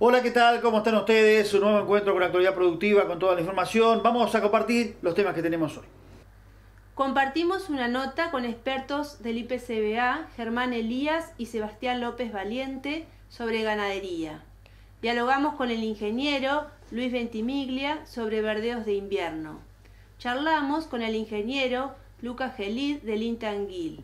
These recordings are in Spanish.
Hola, ¿qué tal? ¿Cómo están ustedes? Un nuevo encuentro con actualidad productiva, con toda la información. Vamos a compartir los temas que tenemos hoy. Compartimos una nota con expertos del IPCBA, Germán Elías y Sebastián López Valiente, sobre ganadería. Dialogamos con el ingeniero Luis Ventimiglia sobre verdeos de invierno. Charlamos con el ingeniero Lucas Gelid del Intanguil.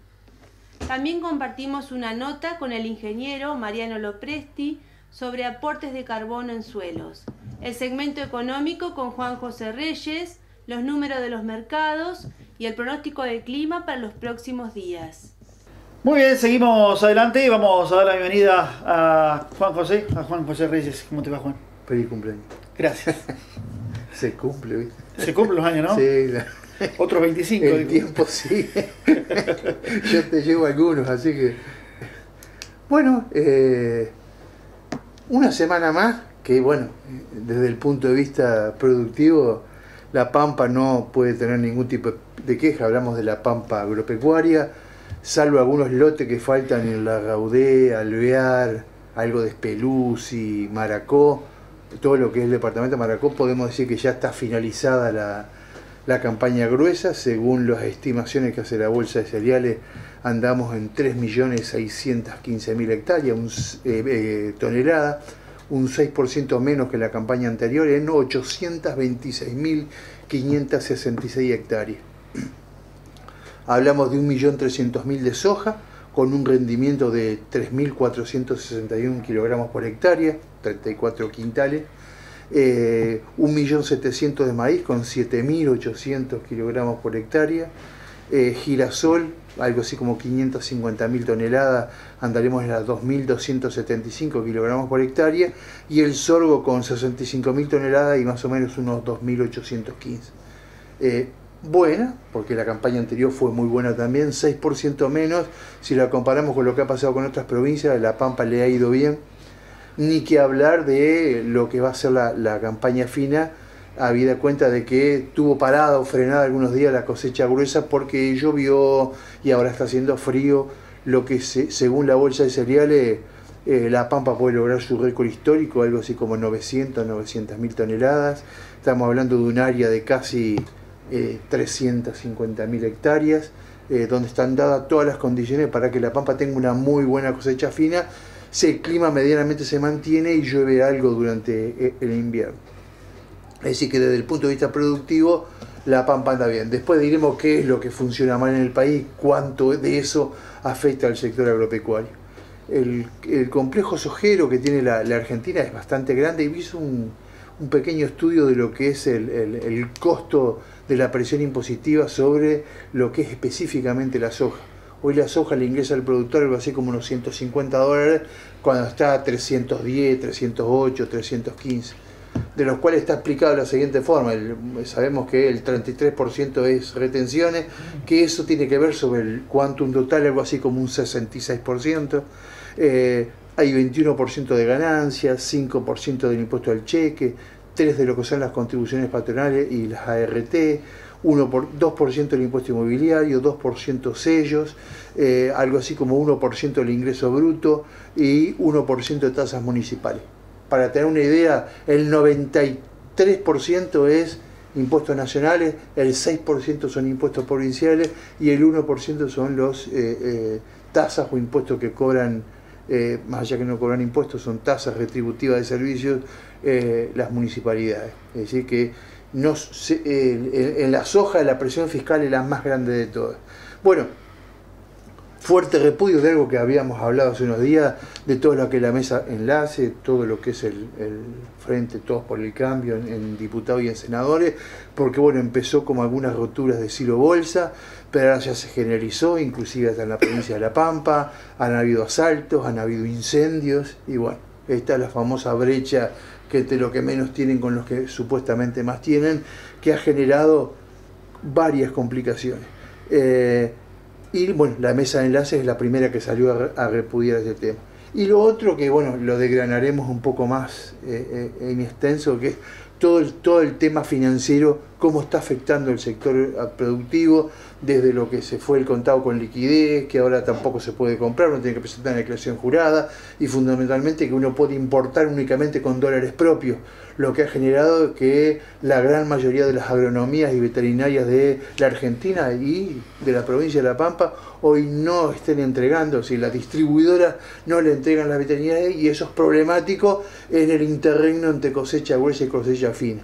También compartimos una nota con el ingeniero Mariano Lopresti sobre aportes de carbono en suelos. El segmento económico con Juan José Reyes, los números de los mercados y el pronóstico del clima para los próximos días. Muy bien, seguimos adelante y vamos a dar la bienvenida a Juan José Reyes. ¿Cómo te va, Juan? Feliz cumpleaños. Gracias. Se cumple, ¿viste? Se cumplen los años, ¿no? Sí. Otros 25. El tiempo sí. Yo te llevo algunos, así que... Bueno, una semana más que, bueno, desde el punto de vista productivo, la pampa no puede tener ningún tipo de queja. Hablamos de la pampa agropecuaria, salvo algunos lotes que faltan en la Gaudé, Alvear, algo de Espeluzzi, Maracó. Todo lo que es el departamento de Maracó, podemos decir que ya está finalizada la campaña gruesa. Según las estimaciones que hace la Bolsa de Cereales, andamos en 3.615.000 hectáreas, toneladas, un 6% menos que la campaña anterior, en 826.566 hectáreas. Hablamos de 1.300.000 de soja, con un rendimiento de 3.461 kilogramos por hectárea, 34 quintales. 1.700.000 de maíz con 7.800 kilogramos por hectárea. Girasol, algo así como 550.000 toneladas, andaremos en las 2.275 kilogramos por hectárea. Y el sorgo con 65.000 toneladas y más o menos unos 2.815. Buena, porque la campaña anterior fue muy buena también, 6% menos. Si la comparamos con lo que ha pasado con otras provincias, la Pampa le ha ido bien. Ni que hablar de lo que va a ser la campaña fina, habida cuenta de que tuvo parada o frenada algunos días la cosecha gruesa porque llovió y ahora está haciendo frío, lo que según la Bolsa de Cereales, la Pampa puede lograr su récord histórico, algo así como 900.000 toneladas. Estamos hablando de un área de casi 350.000 hectáreas, donde están dadas todas las condiciones para que la Pampa tenga una muy buena cosecha fina. Si el clima medianamente se mantiene y llueve algo durante el invierno. Es decir que desde el punto de vista productivo la Pampa anda bien. Después diremos qué es lo que funciona mal en el país, cuánto de eso afecta al sector agropecuario. El complejo sojero que tiene la Argentina es bastante grande y hizo un pequeño estudio de lo que es el costo de la presión impositiva sobre lo que es específicamente la soja. Hoy la soja le ingresa al productor algo así como unos $150, cuando está a 310, 308, 315, de los cuales está explicado de la siguiente forma. Sabemos que el 33% es retenciones, que eso tiene que ver sobre el quantum total, algo así como un 66%. Hay 21% de ganancias, 5% del impuesto al cheque, 3% de lo que son las contribuciones patronales y las ART, 2% del impuesto inmobiliario, 2% sellos, algo así como 1% del ingreso bruto y 1% de tasas municipales. Para tener una idea, el 93% es impuestos nacionales, el 6% son impuestos provinciales y el 1% son los tasas o impuestos que cobran, más allá que no cobran impuestos, son tasas retributivas de servicios, las municipalidades. Es decir que en la soja la presión fiscal es la más grande de todas. Bueno, fuerte repudio de algo que habíamos hablado hace unos días, de todo lo que es la mesa enlace, todo lo que es el Frente Todos por el Cambio en diputados y en senadores, porque bueno, empezó como algunas roturas de silo bolsa, pero ahora ya se generalizó, inclusive hasta en la provincia de La Pampa, han habido asaltos, han habido incendios, y bueno, esta es la famosa brecha que entre lo que menos tienen con los que supuestamente más tienen, que ha generado varias complicaciones. Y bueno, la mesa de enlaces es la primera que salió a repudiar ese tema. Y lo otro que, bueno, lo desgranaremos un poco más en extenso, que es todo el tema financiero, cómo está afectando el sector productivo, desde lo que se fue el contado con liquidez, que ahora tampoco se puede comprar, uno tiene que presentar una declaración jurada, y fundamentalmente que uno puede importar únicamente con dólares propios, lo que ha generado que la gran mayoría de las agronomías y veterinarias de la Argentina y de la provincia de La Pampa hoy no estén entregando, si las distribuidoras no le entregan las veterinarias, y eso es problemático en el interregno entre cosecha gruesa y cosecha fina.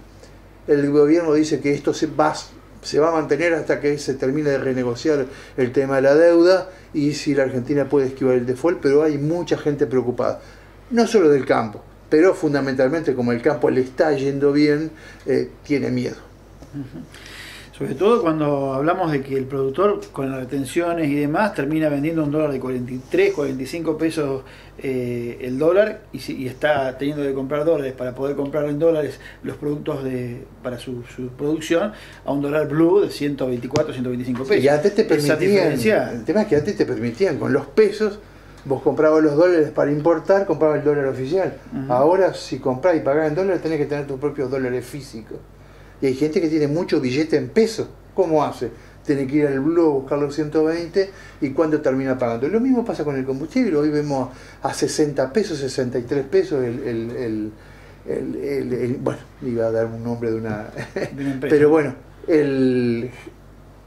El gobierno dice que esto se va a mantener hasta que se termine de renegociar el tema de la deuda y si la Argentina puede esquivar el default, pero hay mucha gente preocupada, no solo del campo, pero fundamentalmente como el campo le está yendo bien, tiene miedo. Sobre todo cuando hablamos de que el productor con las retenciones y demás termina vendiendo un dólar de 43, 45 pesos el dólar y está teniendo que comprar dólares para poder comprar en dólares los productos para su producción a un dólar blue de 124, 125 pesos. Y antes te permitían, el tema es que antes te permitían con los pesos, vos comprabas los dólares para importar, comprabas el dólar oficial. Ahora si comprás y pagás en dólares tenés que tener tus propios dólares físicos. Y hay gente que tiene mucho billete en pesos. ¿Cómo hace? Tiene que ir al Blue a buscar los 120 y cuando termina pagando. Lo mismo pasa con el combustible. Hoy vemos a 60 pesos, 63 pesos bueno, iba a dar un nombre de una empresa. Pero bueno,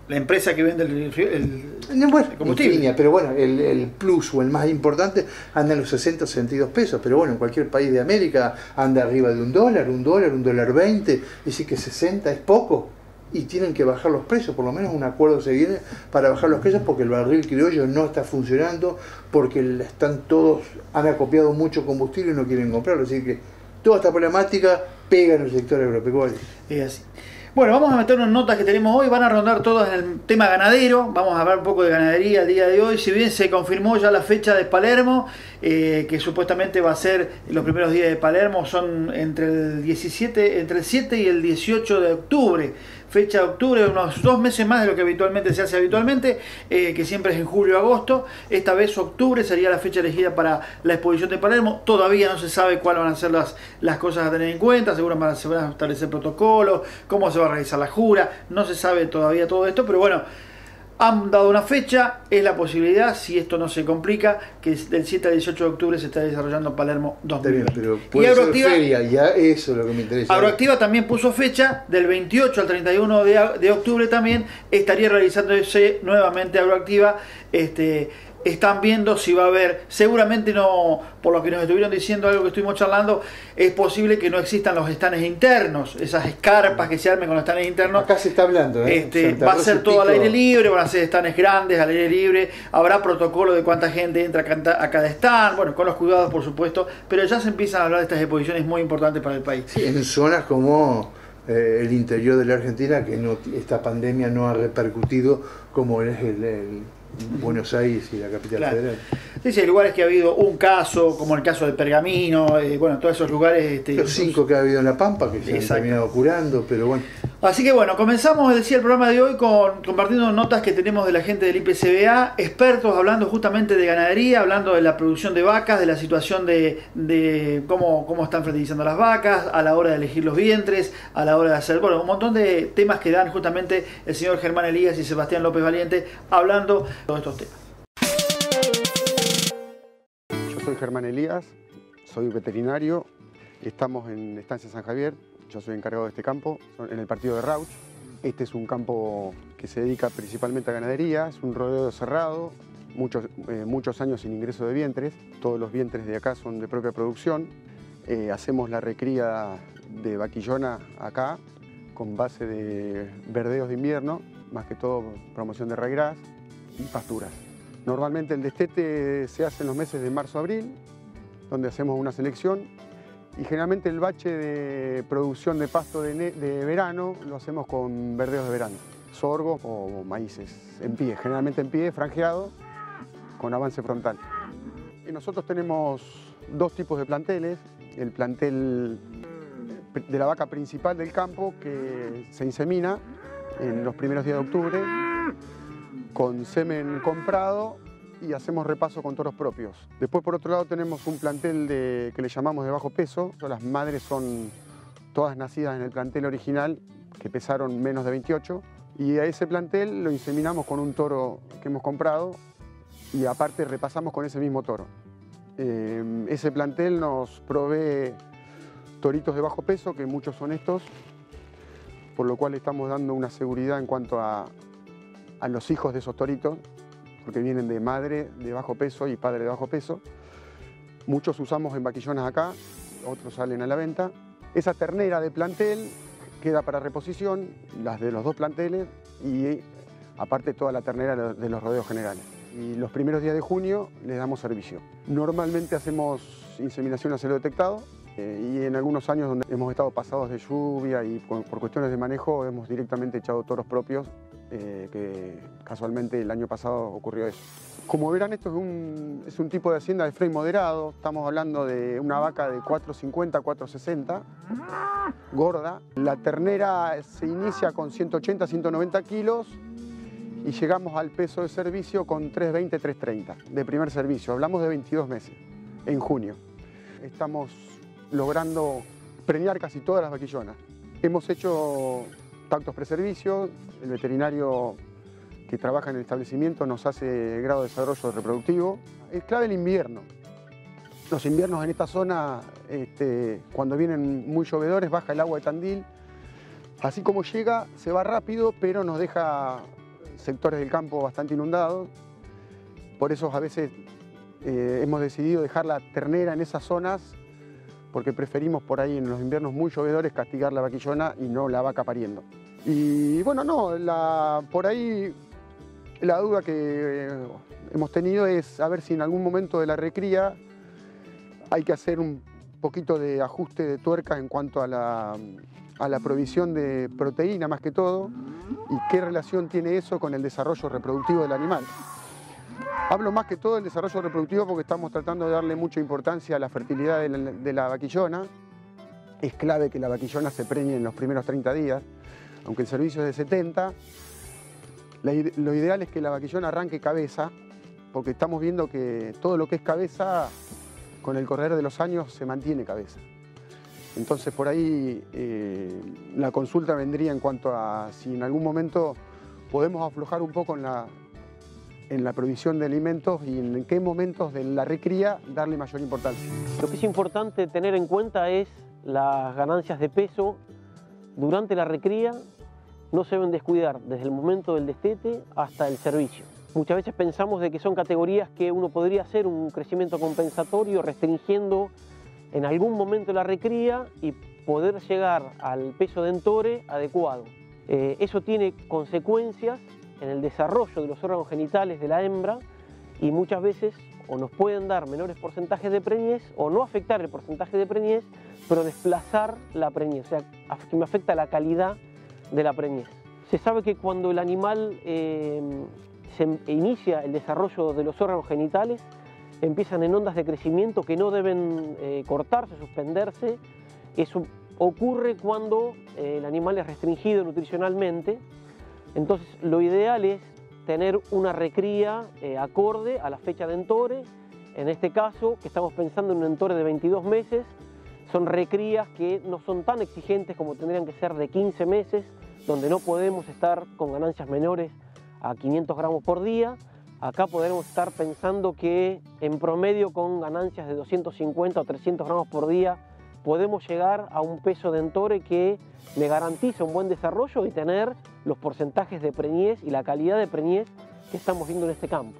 la empresa que vende el combustible. Pero bueno, el plus o el más importante anda en los 60, 62 pesos. Pero bueno, en cualquier país de América anda arriba de un dólar, un dólar 20. Es decir que 60 es poco. Y tienen que bajar los precios, por lo menos un acuerdo se viene para bajar los precios porque el barril criollo no está funcionando, porque han acopiado mucho combustible y no quieren comprarlo. Así que toda esta problemática pega en el sector agropecuario. Es así. Bueno, vamos a meternos en notas que tenemos hoy, van a rondar todas en el tema ganadero, vamos a hablar un poco de ganadería el día de hoy, si bien se confirmó ya la fecha de Palermo, que supuestamente va a ser los primeros días de Palermo, son entre el 7 y el 18 de octubre, fecha de octubre, unos 2 meses más de lo que habitualmente se hace que siempre es en julio-agosto, esta vez octubre sería la fecha elegida para la exposición de Palermo, todavía no se sabe cuáles van a ser las cosas a tener en cuenta, seguramente se van a establecer protocolos, cómo se va a realizar la jura, no se sabe todavía todo esto, pero bueno, han dado una fecha, es la posibilidad, si esto no se complica, que del 7 al 18 de octubre se está desarrollando Palermo 2020. Pero puede ser feria, ya eso es lo que me interesa. Agroactiva también puso fecha, del 28 al 31 de octubre también estaría realizándose nuevamente Agroactiva. Están viendo si va a haber, seguramente no, por lo que nos estuvieron diciendo, algo que estuvimos charlando, es posible que no existan los estanes internos, esas escarpas que se armen con los estanes internos. Acá se está hablando, va a ser todo al aire libre, van a ser estanes grandes al aire libre, habrá protocolo de cuánta gente entra a cada stand, bueno, con los cuidados por supuesto, pero ya se empiezan a hablar de estas exposiciones muy importantes para el país. Sí, en zonas como el interior de la Argentina, que esta pandemia no ha repercutido como es el Buenos Aires y la capital federal. Sí, hay lugares que ha habido un caso, como el caso de Pergamino, bueno, todos esos lugares. Los 5 que ha habido en La Pampa, que se han terminado curando, pero bueno. Así que bueno, comenzamos, decía, el programa de hoy compartiendo notas que tenemos de la gente del IPCBA, expertos hablando justamente de ganadería, hablando de la producción de vacas, de la situación de cómo están fertilizando las vacas, a la hora de elegir los vientres, a la hora de hacer, bueno, un montón de temas que dan justamente el señor Germán Elías y Sebastián López Valiente hablando de todos estos temas. Yo soy Germán Elías, soy veterinario, estamos en Estancia San Javier. Yo soy encargado de este campo, en el partido de Rauch. Este es un campo que se dedica principalmente a ganadería, es un rodeo cerrado, muchos años sin ingreso de vientres. Todos los vientres de acá son de propia producción. Hacemos la recría de vaquillona acá, con base de verdeos de invierno, más que todo promoción de raigras y pasturas. Normalmente el destete se hace en los meses de marzo-abril, donde hacemos una selección. Y generalmente el bache de producción de pasto de verano lo hacemos con verdeos de verano, sorgo o maíces en pie, generalmente en pie, franjeado, con avance frontal. Y nosotros tenemos 2 tipos de planteles, el plantel de la vaca principal del campo que se insemina en los primeros días de octubre con semen comprado y hacemos repaso con toros propios. Después, por otro lado, tenemos un plantel que le llamamos de bajo peso. Las madres son todas nacidas en el plantel original, que pesaron menos de 28, y a ese plantel lo inseminamos con un toro que hemos comprado y aparte repasamos con ese mismo toro. Ese plantel nos provee toritos de bajo peso, que muchos son estos, por lo cual estamos dando una seguridad en cuanto a los hijos de esos toritos, porque vienen de madre de bajo peso y padre de bajo peso. Muchos usamos en vaquillonas acá, otros salen a la venta. Esa ternera de plantel queda para reposición, las de los dos planteles y aparte toda la ternera de los rodeos generales. Y los primeros días de junio les damos servicio. Normalmente hacemos inseminación a celo detectado y en algunos años donde hemos estado pasados de lluvia y por cuestiones de manejo hemos directamente echado toros propios, que casualmente el año pasado ocurrió eso. Como verán, esto es un tipo de hacienda de frame moderado. Estamos hablando de una vaca de 450, 460, gorda. La ternera se inicia con 180, 190 kilos y llegamos al peso de servicio con 320, 330 de primer servicio. Hablamos de 22 meses, en junio. Estamos logrando preñar casi todas las vaquillonas. Hemos hecho tactos preservicios, el veterinario que trabaja en el establecimiento nos hace grado de desarrollo reproductivo. Es clave el invierno. Los inviernos en esta zona, cuando vienen muy llovedores, baja el agua de Tandil. Así como llega, se va rápido, pero nos deja sectores del campo bastante inundados. Por eso a veces hemos decidido dejar la ternera en esas zonas, porque preferimos por ahí en los inviernos muy llovedores castigar la vaquillona y no la vaca pariendo. Y bueno, por ahí la duda que hemos tenido es a ver si en algún momento de la recría hay que hacer un poquito de ajuste de tuercas en cuanto a la provisión de proteína más que todo y qué relación tiene eso con el desarrollo reproductivo del animal. Hablo más que todo del desarrollo reproductivo porque estamos tratando de darle mucha importancia a la fertilidad de la vaquillona. Es clave que la vaquillona se preñe en los primeros 30 días, aunque el servicio es de 70. Lo ideal es que la vaquillona arranque cabeza, porque estamos viendo que todo lo que es cabeza, con el correr de los años, se mantiene cabeza. Entonces por ahí la consulta vendría en cuanto a si en algún momento podemos aflojar un poco en la provisión de alimentos y en qué momentos de la recría darle mayor importancia. Lo que es importante tener en cuenta es las ganancias de peso durante la recría. No se deben descuidar desde el momento del destete hasta el servicio. Muchas veces pensamos de que son categorías que uno podría hacer un crecimiento compensatorio restringiendo en algún momento de la recría y poder llegar al peso de entore adecuado. Eso tiene consecuencias en el desarrollo de los órganos genitales de la hembra y muchas veces o nos pueden dar menores porcentajes de preñez o no afectar el porcentaje de preñez, pero desplazar la preñez, o sea, que me afecta la calidad de la preñez. Se sabe que cuando el animal se inicia el desarrollo de los órganos genitales, empiezan en ondas de crecimiento que no deben cortarse, suspenderse. Eso ocurre cuando el animal es restringido nutricionalmente. Entonces lo ideal es tener una recría acorde a la fecha de entore. En este caso, que estamos pensando en un entore de 22 meses, son recrías que no son tan exigentes como tendrían que ser de 15 meses, donde no podemos estar con ganancias menores a 500 gramos por día. Acá podremos estar pensando que en promedio con ganancias de 250 o 300 gramos por día podemos llegar a un peso de entore que le garantiza un buen desarrollo y tener los porcentajes de preñez y la calidad de preñez que estamos viendo en este campo.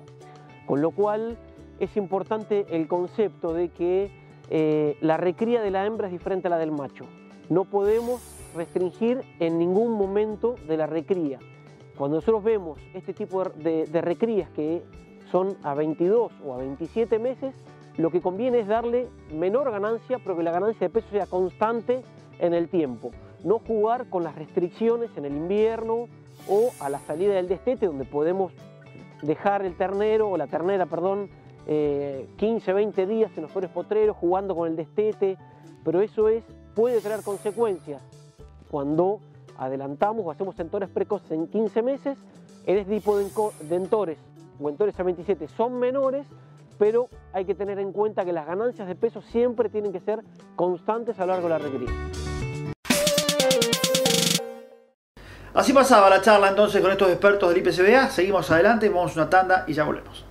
Con lo cual es importante el concepto de que la recría de la hembra es diferente a la del macho. No podemos restringir en ningún momento de la recría. Cuando nosotros vemos este tipo de recrías que son a 22 o a 27 meses, lo que conviene es darle menor ganancia, pero que la ganancia de peso sea constante en el tiempo. No jugar con las restricciones en el invierno o a la salida del destete, donde podemos dejar el ternero o la ternera, perdón, 15, 20 días en los flores potreros jugando con el destete, pero eso puede traer consecuencias. Cuando adelantamos o hacemos entores precoces en 15 meses, el tipo de entores o entores a 27 son menores, pero hay que tener en cuenta que las ganancias de peso siempre tienen que ser constantes a lo largo de la recría. Así pasaba la charla entonces con estos expertos del IPCBA. Seguimos adelante, vamos a una tanda y ya volvemos.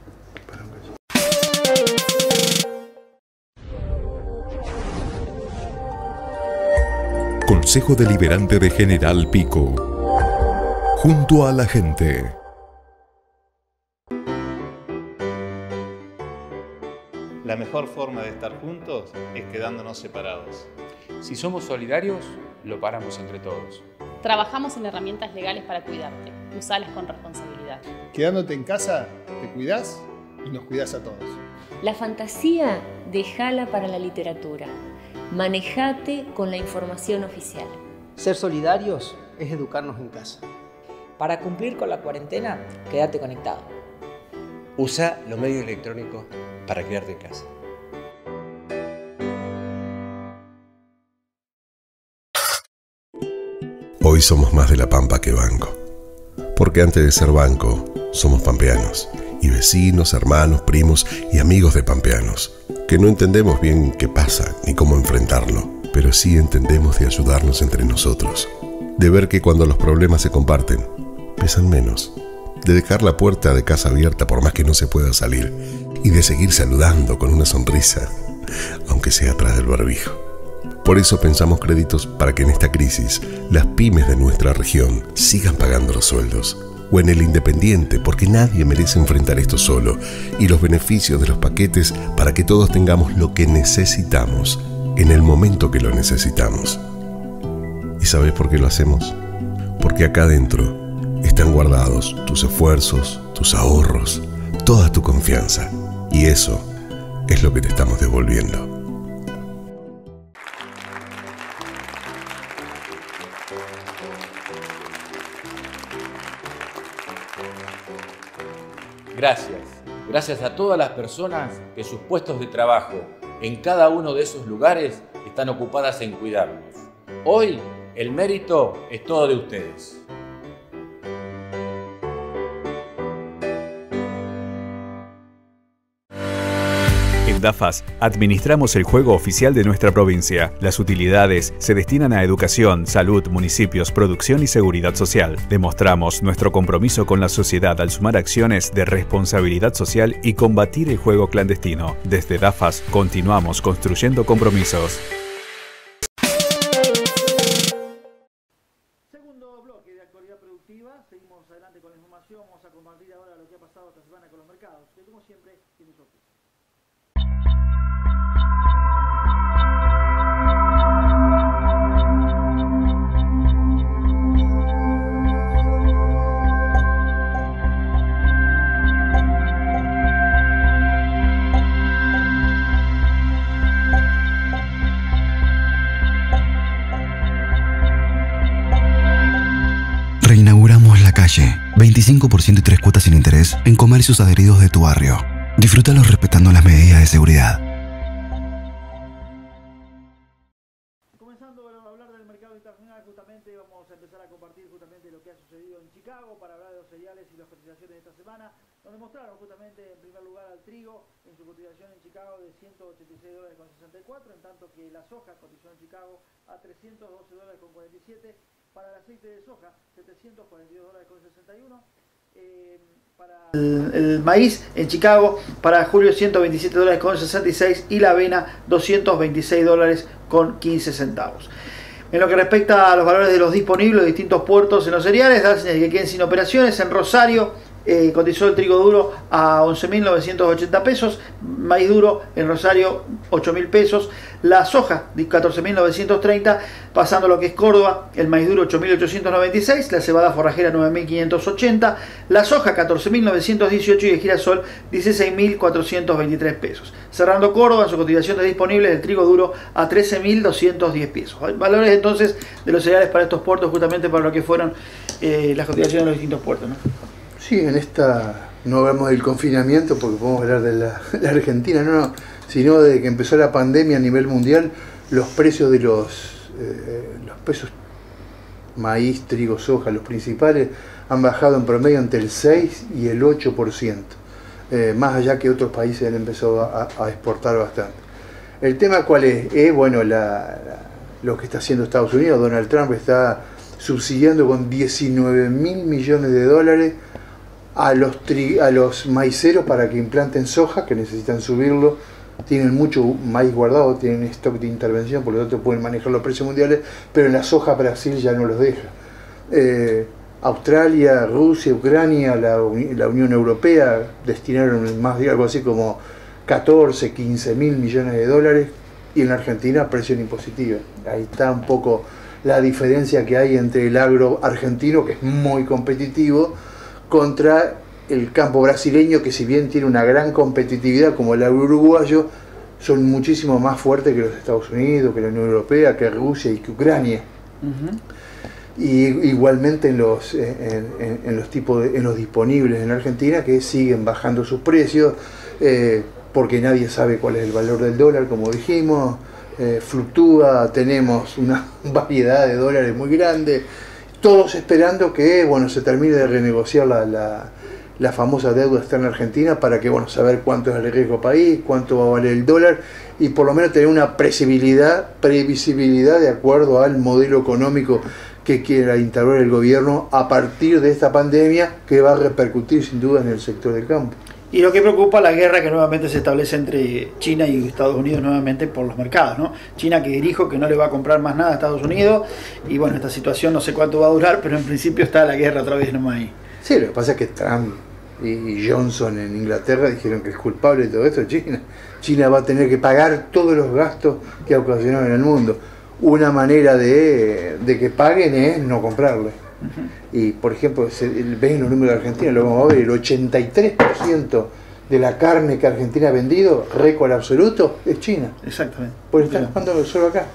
Consejo Deliberante de General Pico. Junto a la gente. La mejor forma de estar juntos es quedándonos separados. Si somos solidarios, lo paramos entre todos. Trabajamos en herramientas legales para cuidarte. Usalas con responsabilidad. Quedándote en casa, te cuidás y nos cuidás a todos. La fantasía, dejala para la literatura. Manejate con la información oficial. Ser solidarios es educarnos en casa. Para cumplir con la cuarentena, quédate conectado. Usa los medios electrónicos para quedarte en casa. Hoy somos más de La Pampa que banco. Porque antes de ser banco, somos pampeanos. Y vecinos, hermanos, primos y amigos de pampeanos. Que no entendemos bien qué pasa ni cómo enfrentarlo. Pero sí entendemos de ayudarnos entre nosotros. De ver que cuando los problemas se comparten, pesan menos. De dejar la puerta de casa abierta por más que no se pueda salir. Y de seguir saludando con una sonrisa, aunque sea atrás del barbijo. Por eso pensamos créditos para que en esta crisis las pymes de nuestra región sigan pagando los sueldos. O en el Independiente, porque nadie merece enfrentar esto solo. Y los beneficios de los paquetes para que todos tengamos lo que necesitamos en el momento que lo necesitamos. ¿Y sabes por qué lo hacemos? Porque acá adentro están guardados tus esfuerzos, tus ahorros, toda tu confianza. Y eso es lo que te estamos devolviendo. Gracias a todas las personas que sus puestos de trabajo en cada uno de esos lugares están ocupadas en cuidarnos. Hoy el mérito es todo de ustedes. En DAFAS administramos el juego oficial de nuestra provincia. Las utilidades se destinan a educación, salud, municipios, producción y seguridad social. Demostramos nuestro compromiso con la sociedad al sumar acciones de responsabilidad social y combatir el juego clandestino. Desde DAFAS continuamos construyendo compromisos. Segundo bloque de actualidad productiva. Seguimos adelante con la información. Vamos a compartir ahora lo que ha pasado esta semana con los mercados, que como siempre tiene su opinión. Reinauguramos La Calle, 25% y 3 cuotas sin interés en comercios adheridos de tu barrio. Disfrútalos respetando las medidas de seguridad. Comenzando a hablar del mercado internacional, justamente vamos a empezar a compartir justamente lo que ha sucedido en Chicago para hablar de los cereales y las cotizaciones de esta semana, donde mostraron justamente en primer lugar al trigo en su cotización en Chicago de $186,64, en tanto que la soja cotizó en Chicago a $312,47, para el aceite de soja $742,61, para el maíz en Chicago para julio $127,66 y la avena $226,15. En lo que respecta a los valores de los disponibles de distintos puertos en los cereales, da señal que queden sin operaciones. En Rosario cotizó el trigo duro a 11.980 pesos, maíz duro en Rosario 8.000 pesos, la soja 14.930, pasando lo que es Córdoba, el maíz duro 8.896, la cebada forrajera 9.580, la soja 14.918 y el girasol 16.423 pesos. Cerrando Córdoba en su cotización de disponibles el trigo duro a 13.210 pesos. Valores entonces de los cereales para estos puertos, justamente para lo que fueron las cotizaciones de los distintos puertos, ¿no? Sí, en esta no hablamos del confinamiento porque podemos hablar de la Argentina, sino de que empezó la pandemia a nivel mundial, los precios de los pesos maíz, trigo, soja, los principales, han bajado en promedio entre el 6 y el 8%, más allá que otros países han empezado a exportar bastante. ¿El tema cuál es? Bueno, lo que está haciendo Estados Unidos. Donald Trump está subsidiando con 19.000 millones de dólares a los maiceros para que implanten soja, que necesitan subirlo. Tienen mucho maíz guardado, tienen stock de intervención, por lo tanto pueden manejar los precios mundiales, pero en la soja Brasil ya no los deja. Australia, Rusia, Ucrania, la Unión Europea destinaron más de algo así como 14, 15 mil millones de dólares, y en la Argentina presión impositiva. Ahí está un poco la diferencia que hay entre el agro argentino, que es muy competitivo, contra el campo brasileño, que si bien tiene una gran competitividad como el agro uruguayo, son muchísimo más fuertes que los Estados Unidos, que la Unión Europea, que Rusia y que Ucrania. Y igualmente en los disponibles en Argentina, que siguen bajando sus precios, porque nadie sabe cuál es el valor del dólar, como dijimos, fluctúa, tenemos una variedad de dólares muy grande, todos esperando que se termine de renegociar la famosa deuda externa argentina para que saber cuánto es el riesgo país, cuánto va a valer el dólar, y por lo menos tener una previsibilidad de acuerdo al modelo económico que quiera instaurar el gobierno a partir de esta pandemia, que va a repercutir sin duda en el sector del campo. Y lo que preocupa, la guerra que nuevamente se establece entre China y Estados Unidos nuevamente por los mercados, ¿no? China, que dijo que no le va a comprar más nada a Estados Unidos, y esta situación no sé cuánto va a durar, pero en principio está la guerra otra vez nomás ahí. Sí, lo que pasa es que Trump y Johnson en Inglaterra dijeron que es culpable de todo esto China. China va a tener que pagar todos los gastos que ha ocasionado en el mundo. Una manera de que paguen es no comprarle. Y por ejemplo, ven los números de Argentina, lo vamos a ver, el 83% de la carne que Argentina ha vendido, récord absoluto, es China. Exactamente. Pues están jugando solo acá.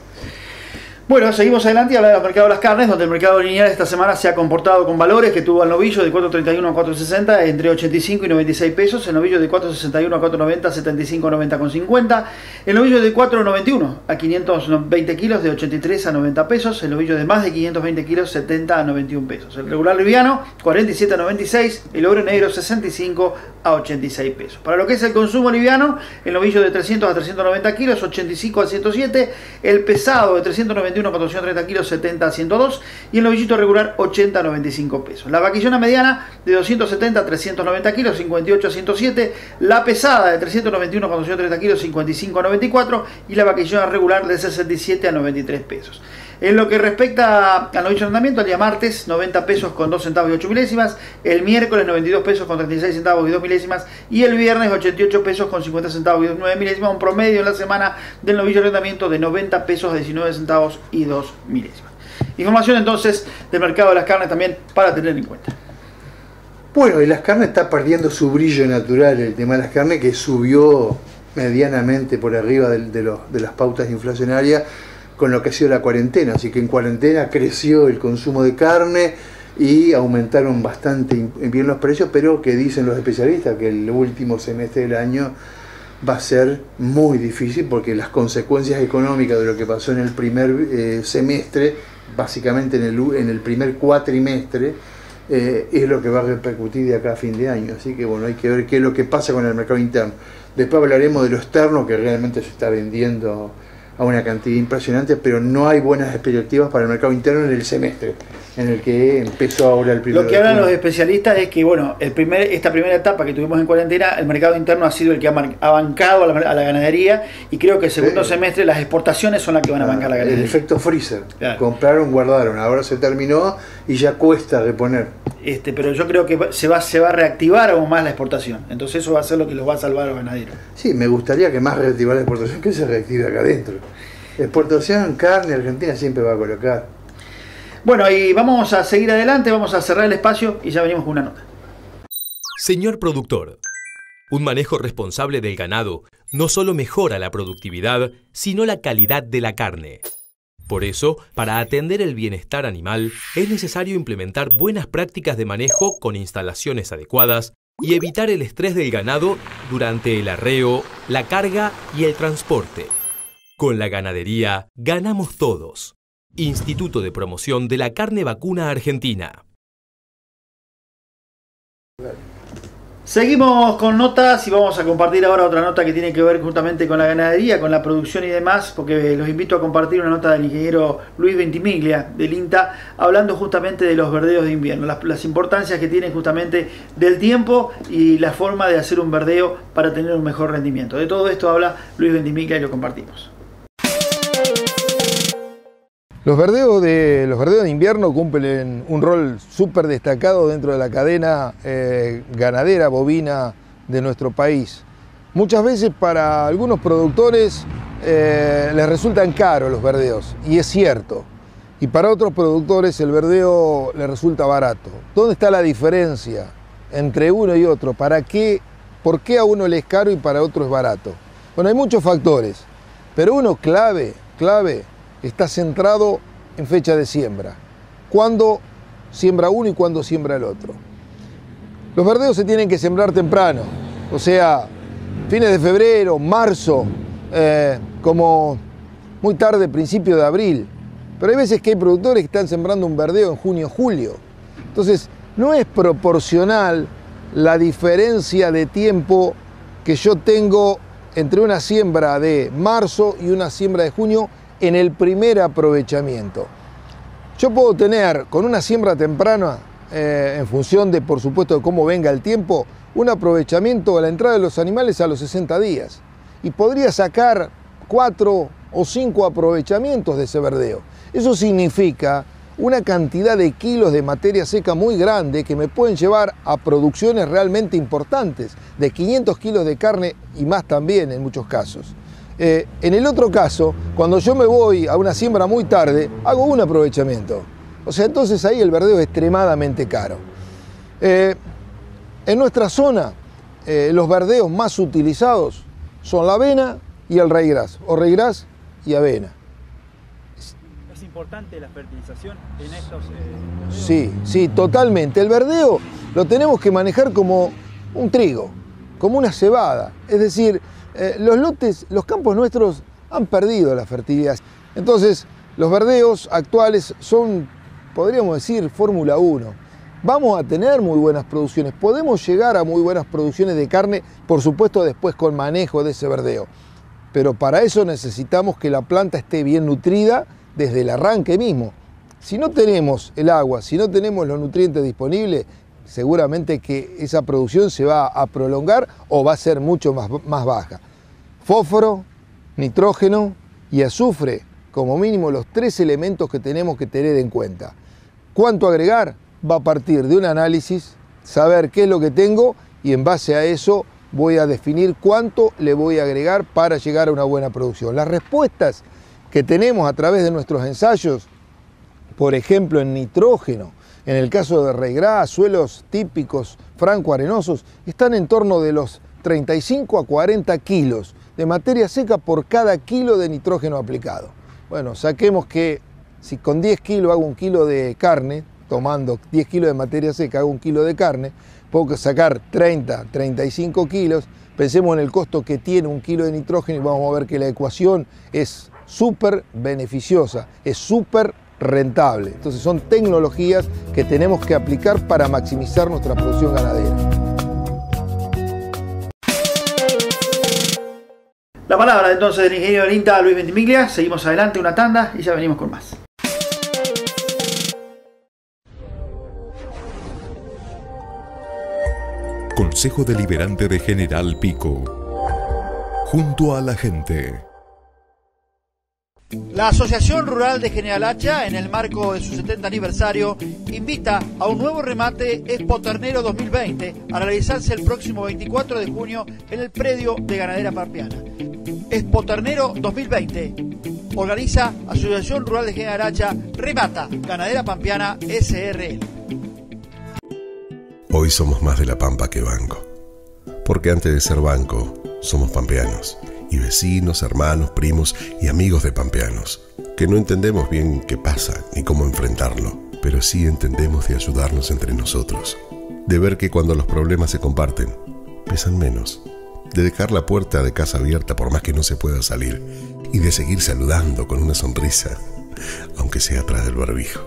Bueno, seguimos adelante y hablar del mercado de las carnes, donde el mercado lineal esta semana se ha comportado con valores que tuvo al novillo de 4.31 a 4.60 entre 85 y 96 pesos, el novillo de 4.61 a 4.90, 75.90,50, el novillo de 4.91 a 520 kilos de 83 a 90 pesos, el novillo de más de 520 kilos 70 a 91 pesos, el regular liviano 47 a 96, el oro negro 65 a 86 pesos. Para lo que es el consumo liviano, el novillo de 300 a 390 kilos 85 a 107, el pesado de 391 a 430 kilos 70 a 102 y el novillito regular 80 a 95 pesos. La vaquillona mediana de 270 a 390 kilos 58 a 107, la pesada de 391 a 430 kilos 55 a 94 y la vaquillona regular de 67 a 93 pesos. En lo que respecta al novillo de andamiento, el día martes 90 pesos con 2 centavos y 8 milésimas, el miércoles 92 pesos con 36 centavos y 2 milésimas y el viernes 88 pesos con 50 centavos y 9 milésimas, un promedio en la semana del novillo de andamiento de 90 pesos 19 centavos y 2 milésimas. Información entonces del mercado de las carnes también para tener en cuenta. Bueno, y las carnes está perdiendo su brillo natural, el tema de las carnes, que subió medianamente por arriba de las pautas inflacionarias con lo que ha sido la cuarentena, así que en cuarentena creció el consumo de carne y aumentaron bastante bien los precios, pero que dicen los especialistas que el último semestre del año va a ser muy difícil porque las consecuencias económicas de lo que pasó en el primer semestre, básicamente en el primer cuatrimestre, es lo que va a repercutir de acá a fin de año. Así que hay que ver qué es lo que pasa con el mercado interno. Después hablaremos de lo externo, que realmente se está vendiendo a una cantidad impresionante, pero no hay buenas perspectivas para el mercado interno en el semestre, en el que empezó ahora el primer. Lo que hablan los especialistas es que esta primera etapa que tuvimos en cuarentena, el mercado interno ha sido el que ha bancado a la ganadería, y creo que el segundo semestre las exportaciones son las que van a bancar la ganadería. El efecto freezer, claro. Compraron, guardaron, ahora se terminó y ya cuesta reponer. Pero yo creo que se va a reactivar aún más la exportación, entonces eso va a ser lo que los va a salvar a los ganaderos. Sí, me gustaría que más reactivar la exportación que se reactive acá adentro. Exportación, carne, Argentina siempre va a colocar. Bueno, y vamos a seguir adelante, vamos a cerrar el espacio y ya venimos con una nota. Señor productor, un manejo responsable del ganado no solo mejora la productividad, sino la calidad de la carne. Por eso, para atender el bienestar animal, es necesario implementar buenas prácticas de manejo con instalaciones adecuadas y evitar el estrés del ganado durante el arreo, la carga y el transporte. Con la ganadería, ganamos todos. Instituto de Promoción de la Carne Vacuna Argentina. Seguimos con notas y vamos a compartir ahora otra nota que tiene que ver justamente con la ganadería, con la producción y demás, porque los invito a compartir una nota del ingeniero Luis Ventimiglia del INTA, hablando justamente de los verdeos de invierno, las importancias que tienen justamente del tiempo y la forma de hacer un verdeo para tener un mejor rendimiento. De todo esto habla Luis Ventimiglia y lo compartimos. Los verdeos de invierno cumplen un rol súper destacado dentro de la cadena ganadera bovina de nuestro país. Muchas veces para algunos productores les resultan caros los verdeos, y es cierto. Y para otros productores el verdeo les resulta barato. ¿Dónde está la diferencia entre uno y otro? ¿Por qué a uno le es caro y para otro es barato? Bueno, hay muchos factores, pero uno clave está centrado en fecha de siembra. ¿Cuándo siembra uno y cuándo siembra el otro? Los verdeos se tienen que sembrar temprano, o sea, fines de febrero, marzo, como muy tarde, principio de abril. Pero hay veces que hay productores que están sembrando un verdeo en junio, julio. Entonces, no es proporcional la diferencia de tiempo que yo tengo entre una siembra de marzo y una siembra de junio en el primer aprovechamiento. Yo puedo tener con una siembra temprana, en función de, por supuesto, de cómo venga el tiempo, un aprovechamiento a la entrada de los animales a los 60 días. Y podría sacar 4 o 5 aprovechamientos de ese verdeo. Eso significa una cantidad de kilos de materia seca muy grande que me pueden llevar a producciones realmente importantes, de 500 kilos de carne y más también en muchos casos. En el otro caso, cuando yo me voy a una siembra muy tarde, hago un aprovechamiento. O sea, entonces ahí el verdeo es extremadamente caro. En nuestra zona, los verdeos más utilizados son la avena y el ryegrass, o ryegrass y avena. ¿Es importante la fertilización en estos Sí, totalmente. El verdeo lo tenemos que manejar como un trigo, como una cebada. Es decir, los campos nuestros han perdido la fertilidad. Entonces, los verdeos actuales son, podríamos decir, Fórmula 1. Vamos a tener muy buenas producciones, podemos llegar a muy buenas producciones de carne, por supuesto después con manejo de ese verdeo. Pero para eso necesitamos que la planta esté bien nutrida desde el arranque mismo. Si no tenemos el agua, si no tenemos los nutrientes disponibles, seguramente que esa producción se va a prolongar o va a ser mucho más baja. Fósforo, nitrógeno y azufre, como mínimo los 3 elementos que tenemos que tener en cuenta. ¿Cuánto agregar? Va a partir de un análisis, saber qué es lo que tengo y en base a eso voy a definir cuánto le voy a agregar para llegar a una buena producción. Las respuestas que tenemos a través de nuestros ensayos, por ejemplo en nitrógeno, en el caso de ryegrass, suelos típicos franco-arenosos, están en torno de los 35 a 40 kilos de materia seca por cada kilo de nitrógeno aplicado. Bueno, saquemos que si con 10 kilos hago 1 kilo de carne, tomando 10 kilos de materia seca hago 1 kilo de carne, puedo sacar 30, 35 kilos, pensemos en el costo que tiene 1 kilo de nitrógeno y vamos a ver que la ecuación es súper beneficiosa, es súper rentable. Entonces son tecnologías que tenemos que aplicar para maximizar nuestra producción ganadera. La palabra entonces del ingeniero del INTA, Luis Ventimiglia. Seguimos adelante, una tanda y ya venimos con más. Consejo Deliberante de General Pico. Junto a la gente. La Asociación Rural de General Hacha, en el marco de su 70 aniversario, invita a un nuevo remate Expo Ternero 2020 a realizarse el próximo 24 de junio en el predio de Ganadera Pampeana. Expo Ternero 2020. Organiza Asociación Rural de General Hacha, remata Ganadera Pampeana SRL. Hoy somos más de la pampa que banco. Porque antes de ser banco, somos pampeanos. Y vecinos, hermanos, primos y amigos de pampeanos, que no entendemos bien qué pasa ni cómo enfrentarlo, pero sí entendemos de ayudarnos entre nosotros, de ver que cuando los problemas se comparten, pesan menos, de dejar la puerta de casa abierta por más que no se pueda salir, y de seguir saludando con una sonrisa, aunque sea atrás del barbijo.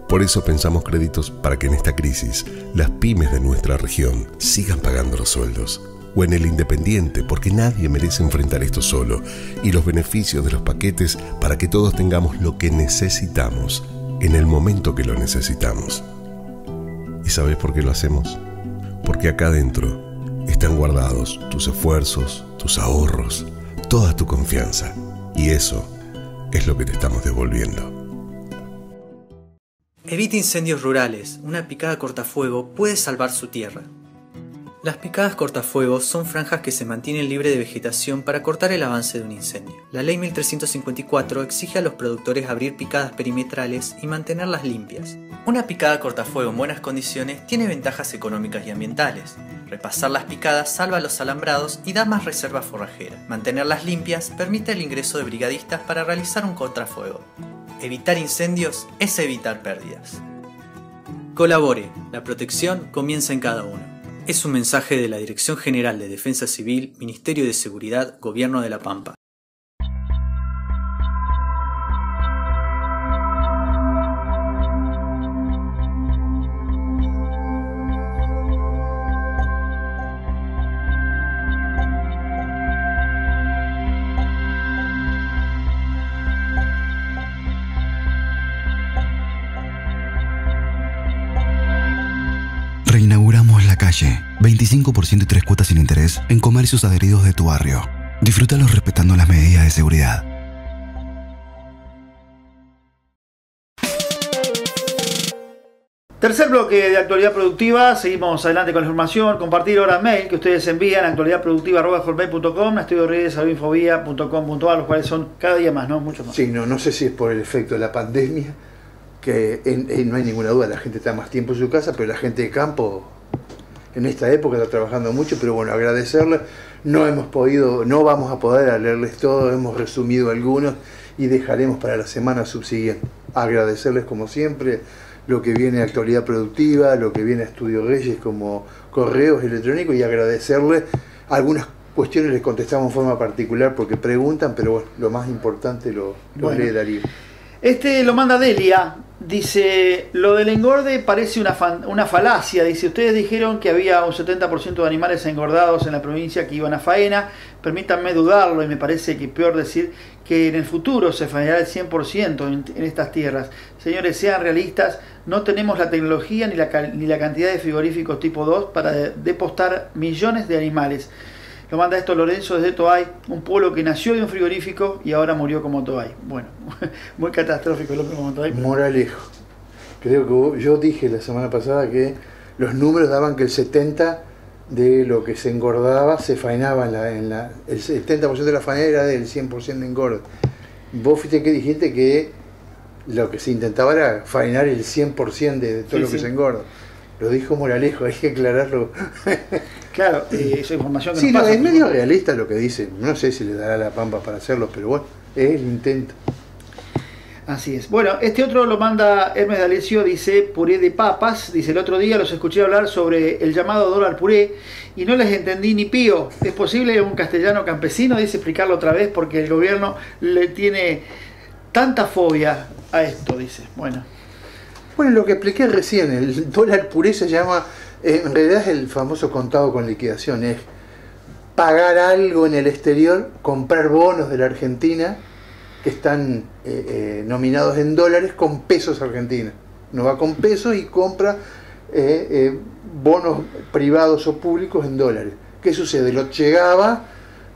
Por eso pensamos créditos para que en esta crisis las pymes de nuestra región sigan pagando los sueldos. O en el Independiente, porque nadie merece enfrentar esto solo. Y los beneficios de los paquetes para que todos tengamos lo que necesitamos en el momento que lo necesitamos. ¿Y sabes por qué lo hacemos? Porque acá adentro están guardados tus esfuerzos, tus ahorros, toda tu confianza. Y eso es lo que te estamos devolviendo. Evite incendios rurales. Una picada cortafuego puede salvar su tierra. Las picadas cortafuegos son franjas que se mantienen libres de vegetación para cortar el avance de un incendio. La Ley 1354 exige a los productores abrir picadas perimetrales y mantenerlas limpias. Una picada cortafuego en buenas condiciones tiene ventajas económicas y ambientales. Repasar las picadas salva los alambrados y da más reserva forrajera. Mantenerlas limpias permite el ingreso de brigadistas para realizar un contrafuego. Evitar incendios es evitar pérdidas. Colabore, la protección comienza en cada uno. Es un mensaje de la Dirección General de Defensa Civil, Ministerio de Seguridad, Gobierno de La Pampa. Reinauguramos la calle. 25% y 3 cuotas sin interés en comercios adheridos de tu barrio. Disfrútalos respetando las medidas de seguridad. Tercer bloque de actualidad productiva. Seguimos adelante con la información. Compartir ahora mail que ustedes envían a actualidadproductiva@hotmail.com, estudiorredes@infobia.com.ar, los cuales son cada día más, ¿no? Mucho más. Sí, no sé si es por el efecto de la pandemia, que no hay ninguna duda, la gente está más tiempo en su casa, pero la gente de campo en esta época está trabajando mucho, pero bueno, agradecerles. No vamos a poder leerles todo, hemos resumido algunos y dejaremos para la semana subsiguiente. Agradecerles como siempre lo que viene a Actualidad Productiva, lo que viene a Estudio Reyes como correos electrónicos, y agradecerles algunas cuestiones les contestamos en forma particular porque preguntan, pero bueno, lo más importante lo lee Darío. Este lo manda Delia, dice, lo del engorde parece una falacia, dice, ustedes dijeron que había un 70% de animales engordados en la provincia que iban a faena, permítanme dudarlo y me parece que peor decir que en el futuro se faenará el 100% en estas tierras. Señores, sean realistas, no tenemos la tecnología ni la cantidad de frigoríficos tipo 2 para depostar millones de animales. Lo manda esto Lorenzo desde Toay, un pueblo que nació de un frigorífico y ahora murió como Toay. Bueno, muy catastrófico el hombre como Toay. Moralejo. Creo que yo dije la semana pasada que los números daban que el 70% de lo que se engordaba se faenaba el 70% de la faena era del 100% de engorde. Vos fuiste que dijiste que lo que se intentaba era faenar el 100% de todo lo que se engorda. Lo dijo Moralejo, hay que aclararlo. Claro, esa información que sí, nos pasa, es medio realista lo que dice. No sé si le dará la pampa para hacerlo, pero bueno, es el intento. Así es. Bueno, este otro lo manda Hermes D'Alessio, dice puré de papas. Dice, el otro día los escuché hablar sobre el llamado dólar puré y no les entendí ni pío. ¿Es posible un castellano campesino? Dice, explicarlo otra vez porque el gobierno le tiene tanta fobia a esto, dice. Bueno, lo que expliqué recién, el dólar puré se llama, en realidad es el famoso contado con liquidación, es pagar algo en el exterior, comprar bonos de la Argentina que están nominados en dólares con pesos argentinos. Uno va con pesos y compra bonos privados o públicos en dólares. ¿Qué sucede? Lo llegaba,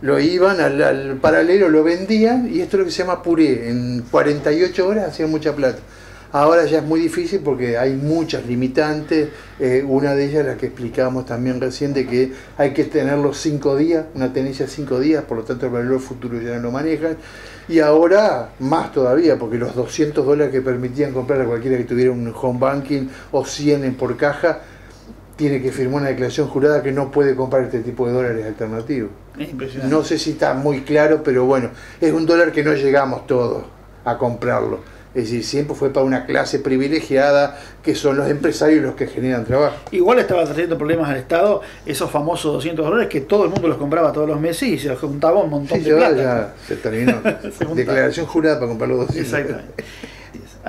lo iban al paralelo, lo vendían y esto es lo que se llama puré. En 48 horas hacían mucha plata. Ahora ya es muy difícil porque hay muchas limitantes, una de ellas la que explicábamos también recién, de que hay que tenerlos 5 días, una tenencia 5 días, por lo tanto el valor futuro ya no lo manejan, y ahora más todavía, porque los $200 que permitían comprar a cualquiera que tuviera un home banking o 100 por caja, tiene que firmar una declaración jurada que no puede comprar este tipo de dólares alternativos. No sé si está muy claro, pero bueno, es un dólar que no llegamos todos a comprarlo. Es decir, siempre fue para una clase privilegiada, que son los empresarios los que generan trabajo. Igual estaba trayendo problemas al Estado esos famosos $200 que todo el mundo los compraba todos los meses y se los juntaba un montón de plata. Ya se terminó. Declaración jurada para comprar los $200. Exactamente.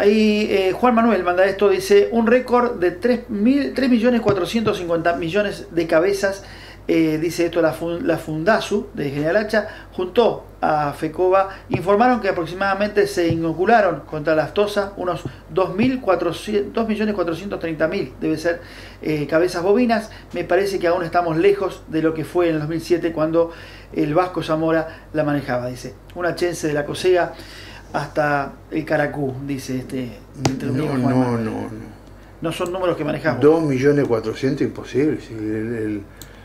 Ahí Juan Manuel manda esto, dice, un récord de 3.450.000.000 de cabezas, dice esto la Fundasu de General Hacha, junto a FECOBA, informaron que aproximadamente se inocularon contra la aftosa unos 2.430.000, debe ser, cabezas bovinas. Me parece que aún estamos lejos de lo que fue en el 2007 cuando el Vasco Zamora la manejaba, dice. Una chance de la Cosega hasta el Caracú, dice no son números que manejamos. 2.400.000 imposible.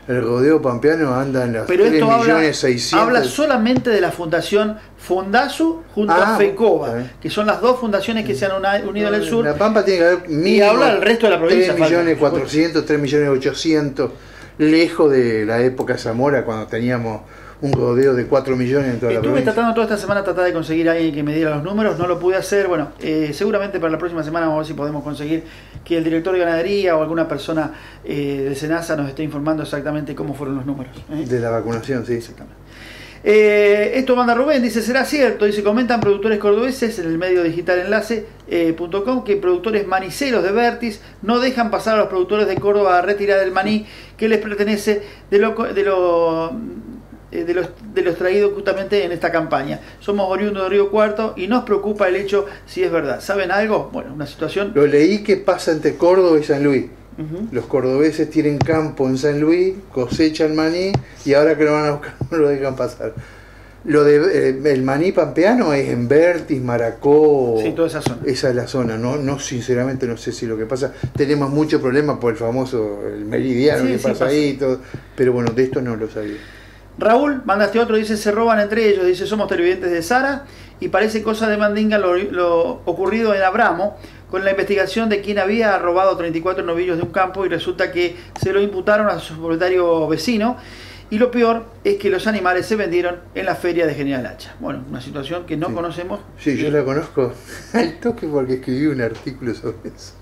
El rodeo pampeano anda en las 3.600.000. Habla solamente de la fundación Fundasu junto a FECOBA, que son las dos fundaciones que se han unido en el sur. La Pampa tiene que haber y habla el resto de la provincia. 3.400.000, 3.800.000, lejos de la época Zamora, cuando teníamos un rodeo de 4 millones en toda la provincia. Estuve tratando toda esta semana de conseguir a alguien que me diera los números, no lo pude hacer. Bueno, seguramente para la próxima semana vamos a ver si podemos conseguir que el director de ganadería o alguna persona de Senasa nos esté informando exactamente cómo fueron los números. De la vacunación, sí. Exactamente. Esto manda Rubén, dice, ¿será cierto? Dice, comentan productores cordobeses en el medio digital enlace.com que productores maniceros de Vertis no dejan pasar a los productores de Córdoba a retirar el maní que les pertenece de los traídos justamente en esta campaña. Somos oriundos de Río Cuarto y nos preocupa el hecho si es verdad. ¿Saben algo? Bueno, una situación... Lo leí que pasa entre Córdoba y San Luis. Los cordobeses tienen campo en San Luis, cosechan maní y ahora que lo van a buscar no lo dejan pasar. Lo de el maní pampeano es en Vertis, Maracó, sí, toda esa zona. Esa es la zona. No, sinceramente no sé si lo que pasa. Tenemos mucho problema por el famoso el meridiano que pasa ahí, todo, pero bueno, de esto no lo sabía. Raúl, mandaste otro, dice, se roban entre ellos, dice, somos televidentes de Sara y parece cosa de mandinga lo ocurrido en Abramo con la investigación de quien había robado 34 novillos de un campo y resulta que se lo imputaron a su propietario vecino y lo peor es que los animales se vendieron en la feria de General Hacha. Bueno, una situación que no conocemos. Sí, yo la conozco al toque porque escribí un artículo sobre eso.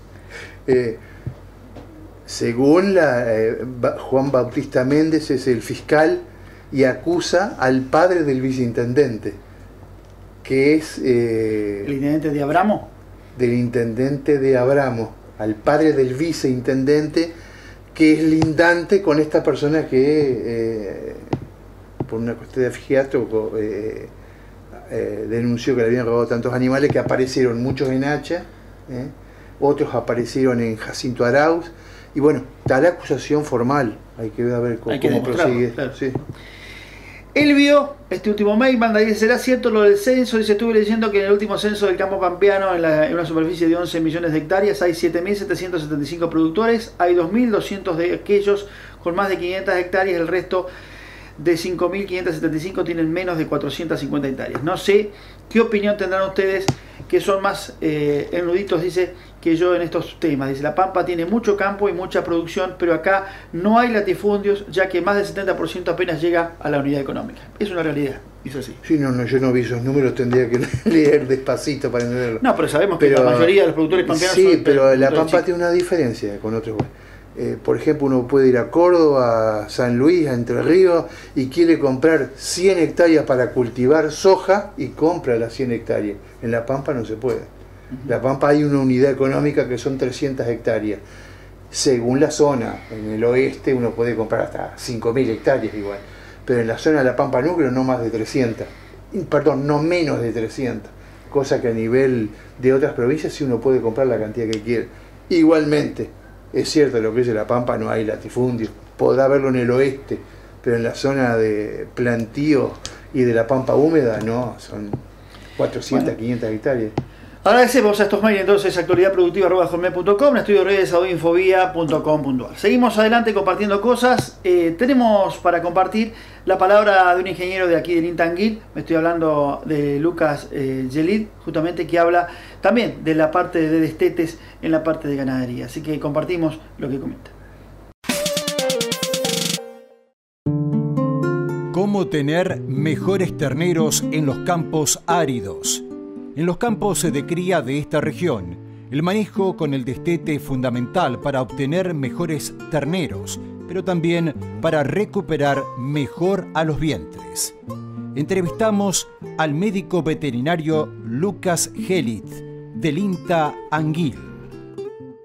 Según Juan Bautista Méndez es el fiscal y acusa al padre del viceintendente, que es... ¿El intendente de Abramo? Del intendente de Abramo, al padre del viceintendente, que es lindante con esta persona que, por una cuestión de afigiato, denunció que le habían robado tantos animales, que aparecieron muchos en Hacha, otros aparecieron en Jacinto Arauz, y bueno, está la acusación formal, hay que ver cómo prosigue. Claro. Sí. Elvio, este último mail, manda y dice, ¿será cierto lo del censo? Dice, estuve leyendo que en el último censo del campo pampeano, en una superficie de 11 millones de hectáreas, hay 7.775 productores, hay 2.200 de aquellos con más de 500 hectáreas, el resto de 5.575 tienen menos de 450 hectáreas. No sé qué opinión tendrán ustedes, que son más eruditos, dice, que yo en estos temas. Dice, La Pampa tiene mucho campo y mucha producción, pero acá no hay latifundios, ya que más del 70% apenas llega a la unidad económica. Es una realidad, dice así. Sí, yo no vi esos números, tendría que leer despacito para entenderlo. No, pero sabemos que la mayoría de los productores pampeanos sí, pero La Pampa tiene una diferencia con otros. Por ejemplo, uno puede ir a Córdoba, a San Luis, a Entre Ríos y quiere comprar 100 hectáreas para cultivar soja y compra las 100 hectáreas. En La Pampa no se puede. En La Pampa hay una unidad económica que son 300 hectáreas. Según la zona, en el oeste uno puede comprar hasta 5.000 hectáreas igual. Pero en la zona de La Pampa Núcleo no más de 300. Perdón, no menos de 300. Cosa que a nivel de otras provincias sí uno puede comprar la cantidad que quiere. Igualmente, es cierto, lo que dice La Pampa no hay latifundio, podrá haberlo en el oeste, pero en la zona de plantío y de La Pampa húmeda no, son 400, 500 hectáreas. Agradecemos a estos mails entonces, actualidadproductiva@hotmail.com, estudio de redes infobia.com.ar. Seguimos adelante compartiendo cosas. Tenemos para compartir la palabra de un ingeniero de aquí del Intanguil. Me estoy hablando de Lucas Gelid, justamente, que habla también de la parte de destetes en la parte de ganadería. Así que compartimos lo que comenta. ¿Cómo tener mejores terneros en los campos áridos? En los campos de cría de esta región, el manejo con el destete es fundamental para obtener mejores terneros, pero también para recuperar mejor a los vientres. Entrevistamos al médico veterinario Lucas Gelid, del INTA Anguil.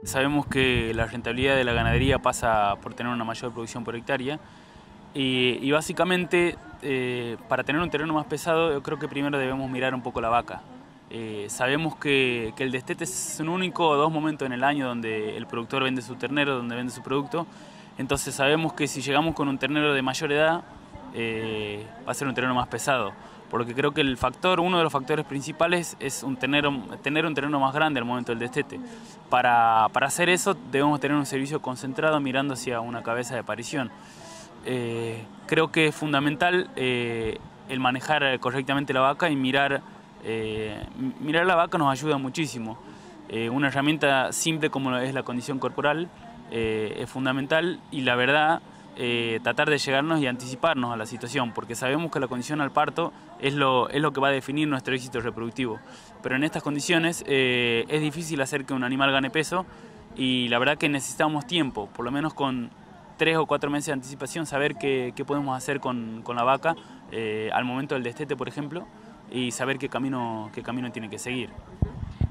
Sabemos que la rentabilidad de la ganadería pasa por tener una mayor producción por hectárea y básicamente para tener un terreno más pesado yo creo que primero debemos mirar un poco la vaca. Sabemos que el destete es un único o dos momentos en el año donde el productor vende su ternero, donde vende su producto. Entonces sabemos que si llegamos con un ternero de mayor edad va a ser un terreno más pesado. Porque creo que uno de los factores principales es tener un terreno más grande al momento del destete. Para hacer eso debemos tener un servicio concentrado mirando hacia una cabeza de parición. Creo que es fundamental el manejar correctamente la vaca y mirar la vaca nos ayuda muchísimo. Una herramienta simple como es la condición corporal es fundamental y la verdad tratar de llegarnos y anticiparnos a la situación, porque sabemos que la condición al parto es lo que va a definir nuestro éxito reproductivo. Pero en estas condiciones es difícil hacer que un animal gane peso y la verdad que necesitamos tiempo, por lo menos con 3 o 4 meses de anticipación, saber qué podemos hacer con la vaca al momento del destete, por ejemplo, y saber qué camino tiene que seguir.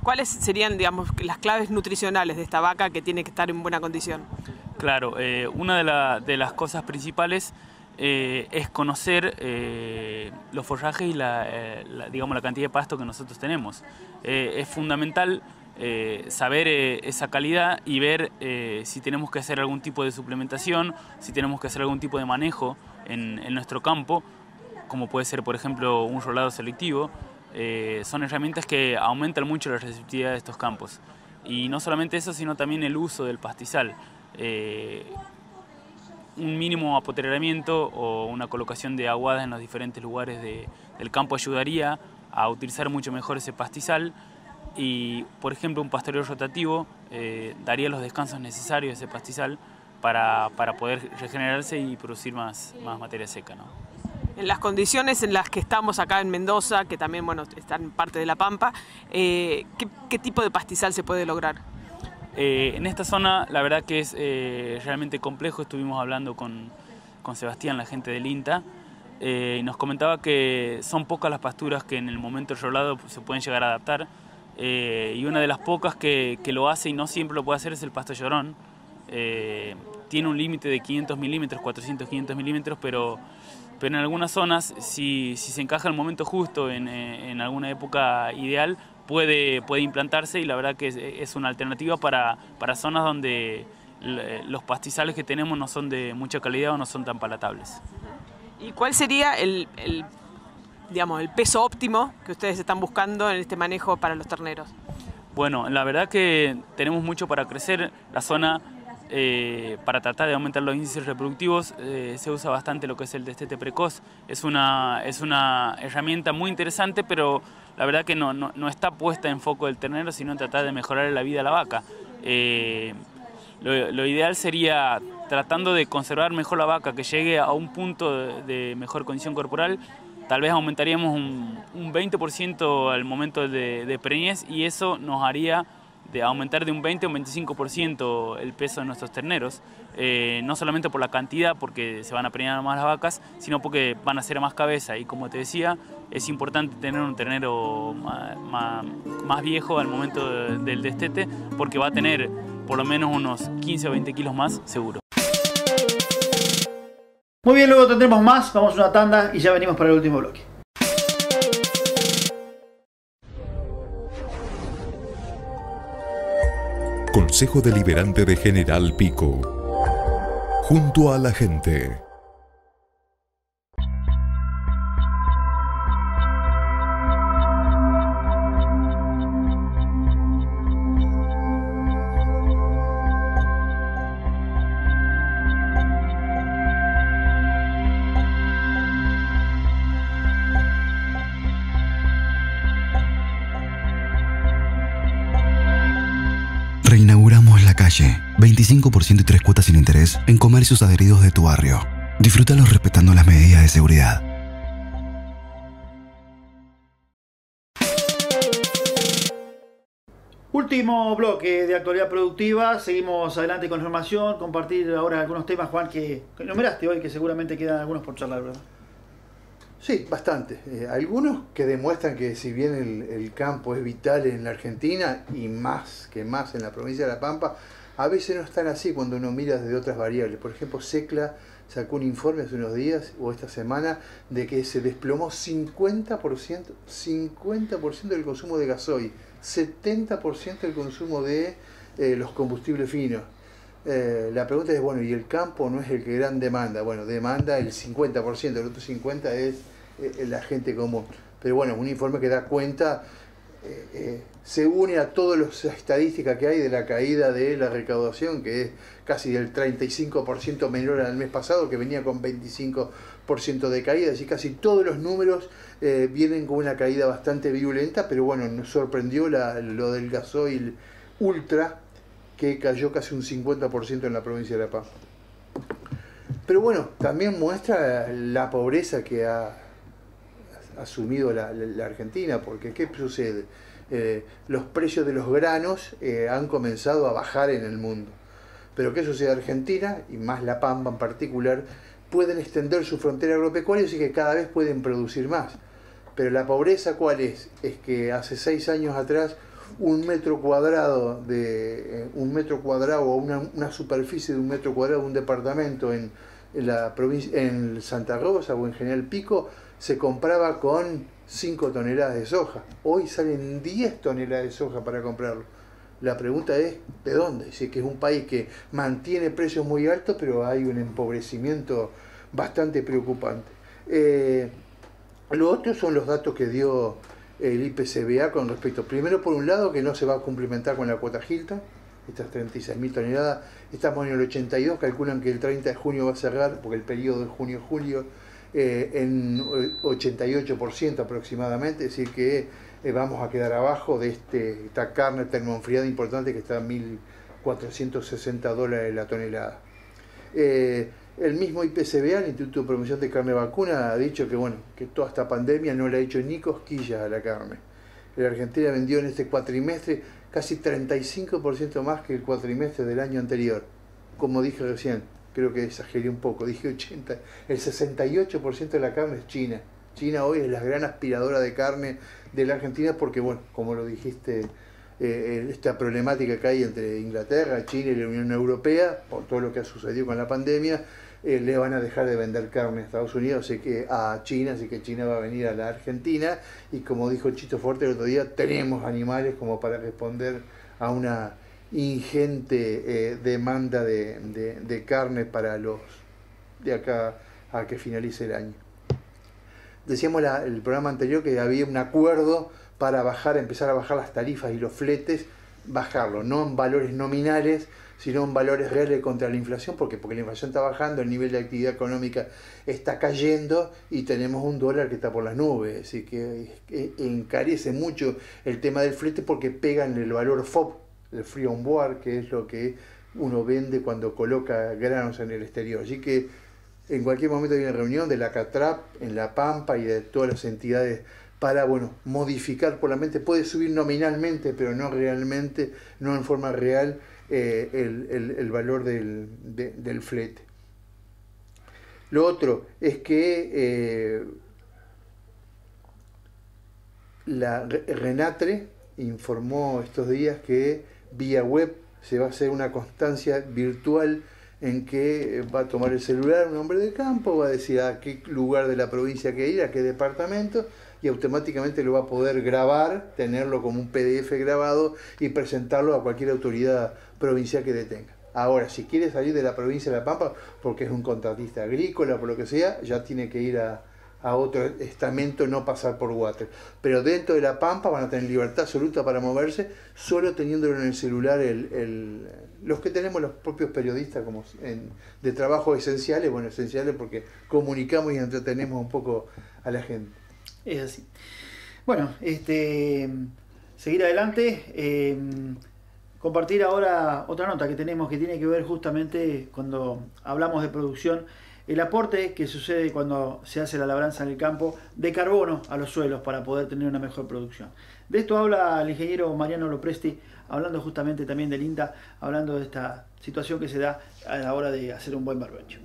¿Cuáles serían, digamos, las claves nutricionales de esta vaca que tiene que estar en buena condición? Claro, una de las cosas principales es conocer los forrajes y digamos, la cantidad de pasto que nosotros tenemos. Es fundamental saber esa calidad y ver si tenemos que hacer algún tipo de suplementación, si tenemos que hacer algún tipo de manejo en nuestro campo, como puede ser, por ejemplo, un rolado selectivo. Son herramientas que aumentan mucho la receptividad de estos campos. Y no solamente eso, sino también el uso del pastizal. Un mínimo apoteramiento o una colocación de aguadas en los diferentes lugares del campo ayudaría a utilizar mucho mejor ese pastizal y, por ejemplo, un pastoreo rotativo daría los descansos necesarios a ese pastizal para poder regenerarse y producir más materia seca, ¿no? En las condiciones en las que estamos acá en Mendoza, que también están parte de La Pampa, ¿qué tipo de pastizal se puede lograr? En esta zona la verdad que es realmente complejo. Estuvimos hablando con Sebastián, la gente del INTA, y nos comentaba que son pocas las pasturas que en el momento del rolado se pueden llegar a adaptar, y una de las pocas que lo hace y no siempre lo puede hacer es el pasto llorón. Tiene un límite de 500 milímetros, 400, 500 milímetros, pero en algunas zonas, si se encaja el momento justo en alguna época ideal, puede implantarse y la verdad que es una alternativa para zonas donde los pastizales que tenemos no son de mucha calidad o no son tan palatables. ¿Y cuál sería el peso óptimo que ustedes están buscando en este manejo para los terneros? Bueno, la verdad que tenemos mucho para crecer. La zona, para tratar de aumentar los índices reproductivos, se usa bastante lo que es el destete precoz. Es una herramienta muy interesante, pero la verdad que no está puesta en foco del ternero, sino en tratar de mejorar la vida a la vaca. Lo ideal sería, tratando de conservar mejor la vaca, que llegue a un punto de mejor condición corporal, tal vez aumentaríamos un 20% al momento de preñez y eso nos haría de aumentar de un 20 o un 25% el peso de nuestros terneros, no solamente por la cantidad, porque se van a preñar más las vacas, sino porque van a ser más cabeza. Y como te decía, es importante tener un ternero más viejo al momento del destete, porque va a tener por lo menos unos 15 o 20 kilos más seguro. Muy bien, luego tendremos más, vamos a una tanda y ya venimos para el último bloque. Consejo Deliberante de General Pico. Junto a la gente. Reinauguramos la calle. 25% y 3 cuotas sin interés en comercios adheridos de tu barrio. Disfrútalos respetando las medidas de seguridad. Último bloque de actualidad productiva. Seguimos adelante con la información. Compartir ahora algunos temas, Juan, que nombraste hoy, que seguramente quedan algunos por charlar, ¿verdad? Sí, bastante. Algunos que demuestran que si bien el campo es vital en la Argentina y más en la provincia de La Pampa, a veces no están así cuando uno mira desde otras variables. Por ejemplo, SECLA sacó un informe hace unos días o esta semana de que se desplomó 50% del consumo de gasoil, 70% del consumo de los combustibles finos. La pregunta es, bueno, ¿y el campo no es el que gran demanda? Bueno, demanda el 50%, el otro 50% es la gente común. Pero bueno, un informe que da cuenta, se une a todas las estadísticas que hay de la caída de la recaudación, que es casi del 35% menor al mes pasado, que venía con 25% de caída, así casi todos los números vienen con una caída bastante virulenta, pero bueno, nos sorprendió lo del gasoil ultra, que cayó casi un 50% en la provincia de La Pampa. Pero bueno, también muestra la pobreza que ha asumido la Argentina, porque ¿qué sucede? Los precios de los granos han comenzado a bajar en el mundo. Pero ¿qué sucede? Argentina, y más La Pampa en particular, pueden extender su frontera agropecuaria, así que cada vez pueden producir más. Pero la pobreza, ¿cuál es? Es que hace 6 años atrás, un metro cuadrado o una superficie de un metro cuadrado de un departamento en la provincia, en Santa Rosa o en General Pico, se compraba con 5 toneladas de soja. Hoy salen 10 toneladas de soja para comprarlo. La pregunta es, ¿de dónde? Si es que es un país que mantiene precios muy altos, pero hay un empobrecimiento bastante preocupante. Lo otro son los datos que dio el IPCBA con respecto, primero por un lado, que no se va a cumplimentar con la cuota Hilton, estas 36.000 toneladas, estamos en el 82, calculan que el 30 de junio va a cerrar, porque el periodo es junio-julio, en 88% aproximadamente, es decir que vamos a quedar abajo de esta carne termoenfriada importante que está a $1.460 la tonelada. El mismo IPCBA, el Instituto de Promoción de Carne Vacuna, ha dicho que bueno, que toda esta pandemia no le ha hecho ni cosquillas a la carne. La Argentina vendió en este cuatrimestre casi 35% más que el cuatrimestre del año anterior. Como dije recién, creo que exageré un poco, dije 80%, el 68% de la carne es China. China hoy es la gran aspiradora de carne de la Argentina porque, bueno, como lo dijiste, esta problemática que hay entre Inglaterra, China y la Unión Europea, por todo lo que ha sucedido con la pandemia, le van a dejar de vender carne a Estados Unidos, así que a China, así que China va a venir a la Argentina y como dijo Chito Forte el otro día, tenemos animales como para responder a una ingente demanda de carne para los de acá a que finalice el año. Decíamos el programa anterior que había un acuerdo para empezar a bajar las tarifas y los fletes, bajarlo, no en valores nominales, sino en valores reales contra la inflación, porque la inflación está bajando, el nivel de actividad económica está cayendo y tenemos un dólar que está por las nubes, así que encarece mucho el tema del flete porque pega en el valor FOB, el Free On Board, que es lo que uno vende cuando coloca granos en el exterior. Así que en cualquier momento hay una reunión de la CATRAP en La Pampa y de todas las entidades para, bueno, modificar por la mente, puede subir nominalmente, pero no realmente, no en forma real, el valor del flete. Lo otro es que la RENATRE informó estos días que vía web se va a hacer una constancia virtual en que va a tomar el celular un hombre de campo, va a decir a qué lugar de la provincia que ir, a qué departamento, y automáticamente lo va a poder grabar, tenerlo como un PDF grabado y presentarlo a cualquier autoridad provincial que detenga. Ahora, si quiere salir de la provincia de La Pampa, porque es un contratista agrícola, por lo que sea, ya tiene que ir a otro estamento, no pasar por Water. Pero dentro de La Pampa van a tener libertad absoluta para moverse, solo teniéndolo en el celular los que tenemos los propios periodistas como de trabajo esenciales, bueno, esenciales porque comunicamos y entretenemos un poco a la gente. Es así. Bueno, seguir adelante, compartir ahora otra nota que tenemos que tiene que ver justamente cuando hablamos de producción, el aporte que sucede cuando se hace la labranza en el campo de carbono a los suelos para poder tener una mejor producción. De esto habla el ingeniero Mariano Lopresti, hablando justamente también del INTA, hablando de esta situación que se da a la hora de hacer un buen barbecho.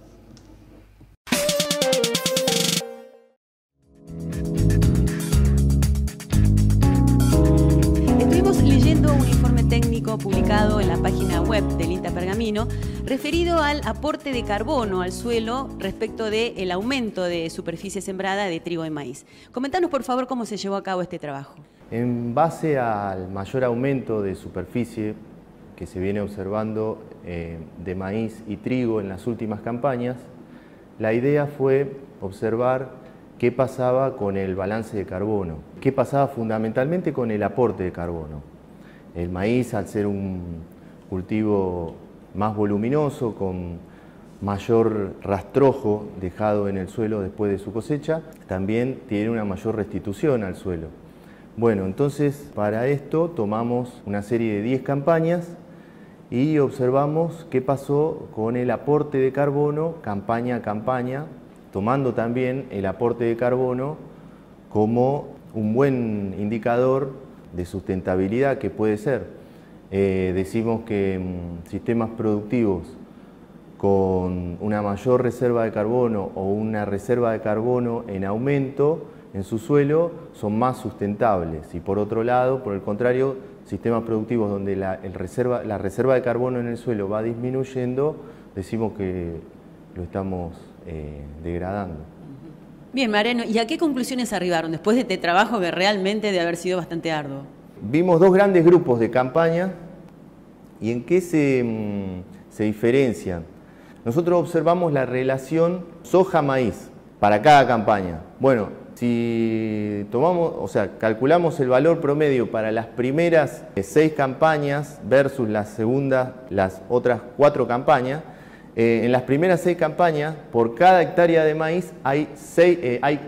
leyendo un informe técnico publicado en la página web del INTA Pergamino referido al aporte de carbono al suelo respecto del aumento de superficie sembrada de trigo y maíz. Comentanos, por favor, cómo se llevó a cabo este trabajo. En base al mayor aumento de superficie que se viene observando de maíz y trigo en las últimas campañas, la idea fue observar qué pasaba con el balance de carbono, qué pasaba fundamentalmente con el aporte de carbono. El maíz, al ser un cultivo más voluminoso, con mayor rastrojo dejado en el suelo después de su cosecha, también tiene una mayor restitución al suelo. Bueno, entonces para esto tomamos una serie de 10 campañas y observamos qué pasó con el aporte de carbono campaña a campaña, tomando también el aporte de carbono como un buen indicador de sustentabilidad que puede ser. Decimos que sistemas productivos con una mayor reserva de carbono o una reserva de carbono en aumento en su suelo son más sustentables, y por otro lado, por el contrario, sistemas productivos donde la reserva de carbono en el suelo va disminuyendo, decimos que lo estamos degradando. Bien, Mariano, ¿y a qué conclusiones arribaron después de este trabajo que realmente debe haber sido bastante arduo? Vimos dos grandes grupos de campaña y en qué se diferencian. Nosotros observamos la relación soja-maíz para cada campaña. Bueno, si calculamos el valor promedio para las primeras 6 campañas versus las otras 4 campañas, en las primeras 6 campañas, por cada hectárea de maíz hay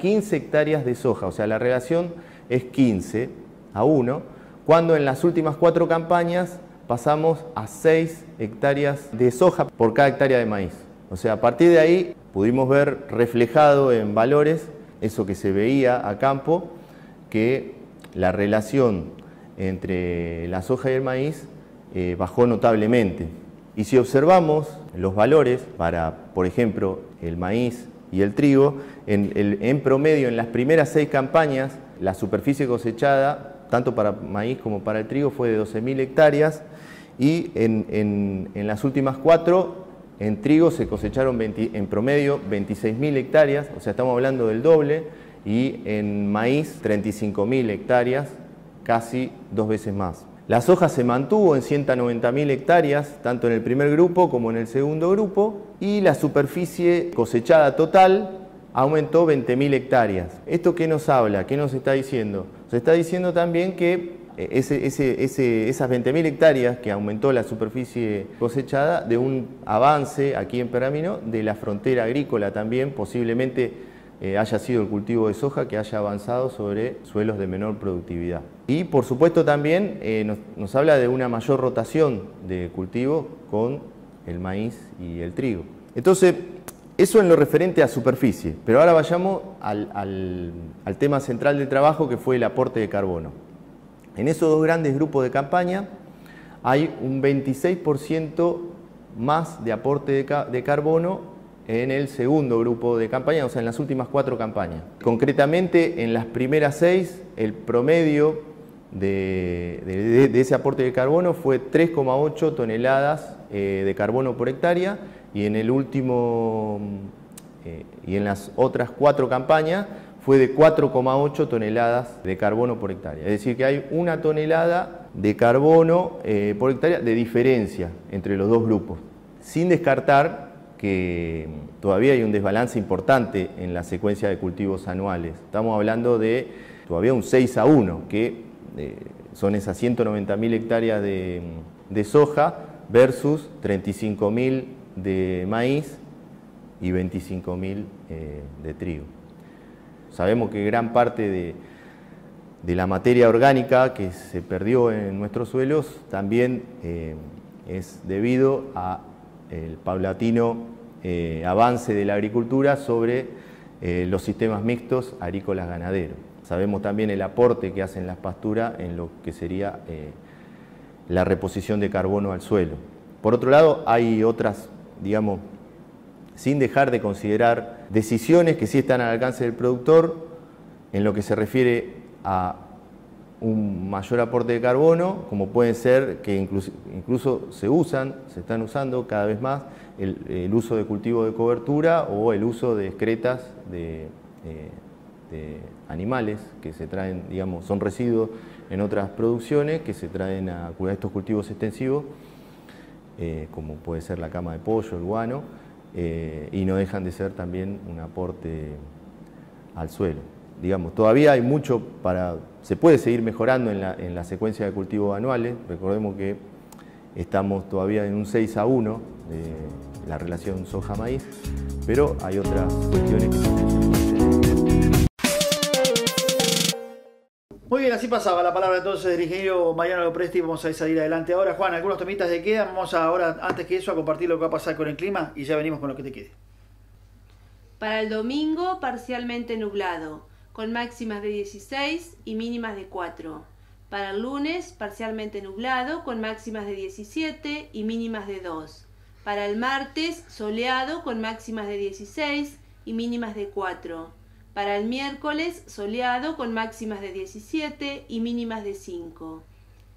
15 hectáreas de soja, o sea, la relación es 15:1, cuando en las últimas 4 campañas pasamos a 6 hectáreas de soja por cada hectárea de maíz. O sea, a partir de ahí pudimos ver reflejado en valores eso que se veía a campo, que la relación entre la soja y el maíz bajó notablemente. Y si observamos los valores para, por ejemplo, el maíz y el trigo, en promedio en las primeras 6 campañas, la superficie cosechada, tanto para maíz como para el trigo, fue de 12.000 hectáreas, y en las últimas 4, en trigo se cosecharon en promedio 26.000 hectáreas, o sea, estamos hablando del doble, y en maíz 35.000 hectáreas, casi 2 veces más. La soja se mantuvo en 190.000 hectáreas, tanto en el primer grupo como en el segundo grupo, y la superficie cosechada total aumentó 20.000 hectáreas. ¿Esto qué nos habla? ¿Qué nos está diciendo? Se está diciendo también que esas 20.000 hectáreas que aumentó la superficie cosechada, de un avance aquí en Pergamino de la frontera agrícola también, posiblemente haya sido el cultivo de soja que haya avanzado sobre suelos de menor productividad. Y por supuesto también nos habla de una mayor rotación de cultivo con el maíz y el trigo. Entonces, eso en lo referente a superficie, pero ahora vayamos al tema central del trabajo, que fue el aporte de carbono. En esos dos grandes grupos de campaña hay un 26% más de aporte de carbono en el segundo grupo de campaña, o sea, en las últimas 4 campañas. Concretamente, en las primeras 6, el promedio de ese aporte de carbono fue 3,8 toneladas de carbono por hectárea, y en el último y en las otras 4 campañas fue de 4,8 toneladas de carbono por hectárea. Es decir, que hay 1 tonelada de carbono por hectárea de diferencia entre los dos grupos, sin descartar que todavía hay un desbalance importante en la secuencia de cultivos anuales. Estamos hablando de todavía un 6:1, que son esas 190.000 hectáreas de soja versus 35.000 de maíz y 25.000 de trigo. Sabemos que gran parte de la materia orgánica que se perdió en nuestros suelos también es debido a el paulatino avance de la agricultura sobre los sistemas mixtos agrícolas ganaderos. Sabemos también el aporte que hacen las pasturas en lo que sería la reposición de carbono al suelo. Por otro lado, hay otras, digamos, sin dejar de considerar decisiones que sí están al alcance del productor en lo que se refiere a un mayor aporte de carbono, como pueden ser que incluso se están usando cada vez más el uso de cultivo de cobertura o el uso de excretas de animales que se traen, digamos, son residuos en otras producciones que se traen a estos cultivos extensivos, como puede ser la cama de pollo, el guano, y no dejan de ser también un aporte al suelo. Digamos, todavía hay mucho se puede seguir mejorando en la secuencia de cultivos anuales. Recordemos que estamos todavía en un 6-1 de la relación soja-maíz, pero hay otras cuestiones que se. Muy bien, así pasaba la palabra entonces del ingeniero Mariano Lopresti. Vamos a salir adelante ahora. Juan, algunos temitas de queda. Vamos ahora, antes que eso, a compartir lo que va a pasar con el clima y ya venimos con lo que te quede. Para el domingo, parcialmente nublado, con máximas de 16 y mínimas de 4. Para el lunes, parcialmente nublado, con máximas de 17 y mínimas de 2. Para el martes, soleado, con máximas de 16 y mínimas de 4. Para el miércoles, soleado, con máximas de 17 y mínimas de 5.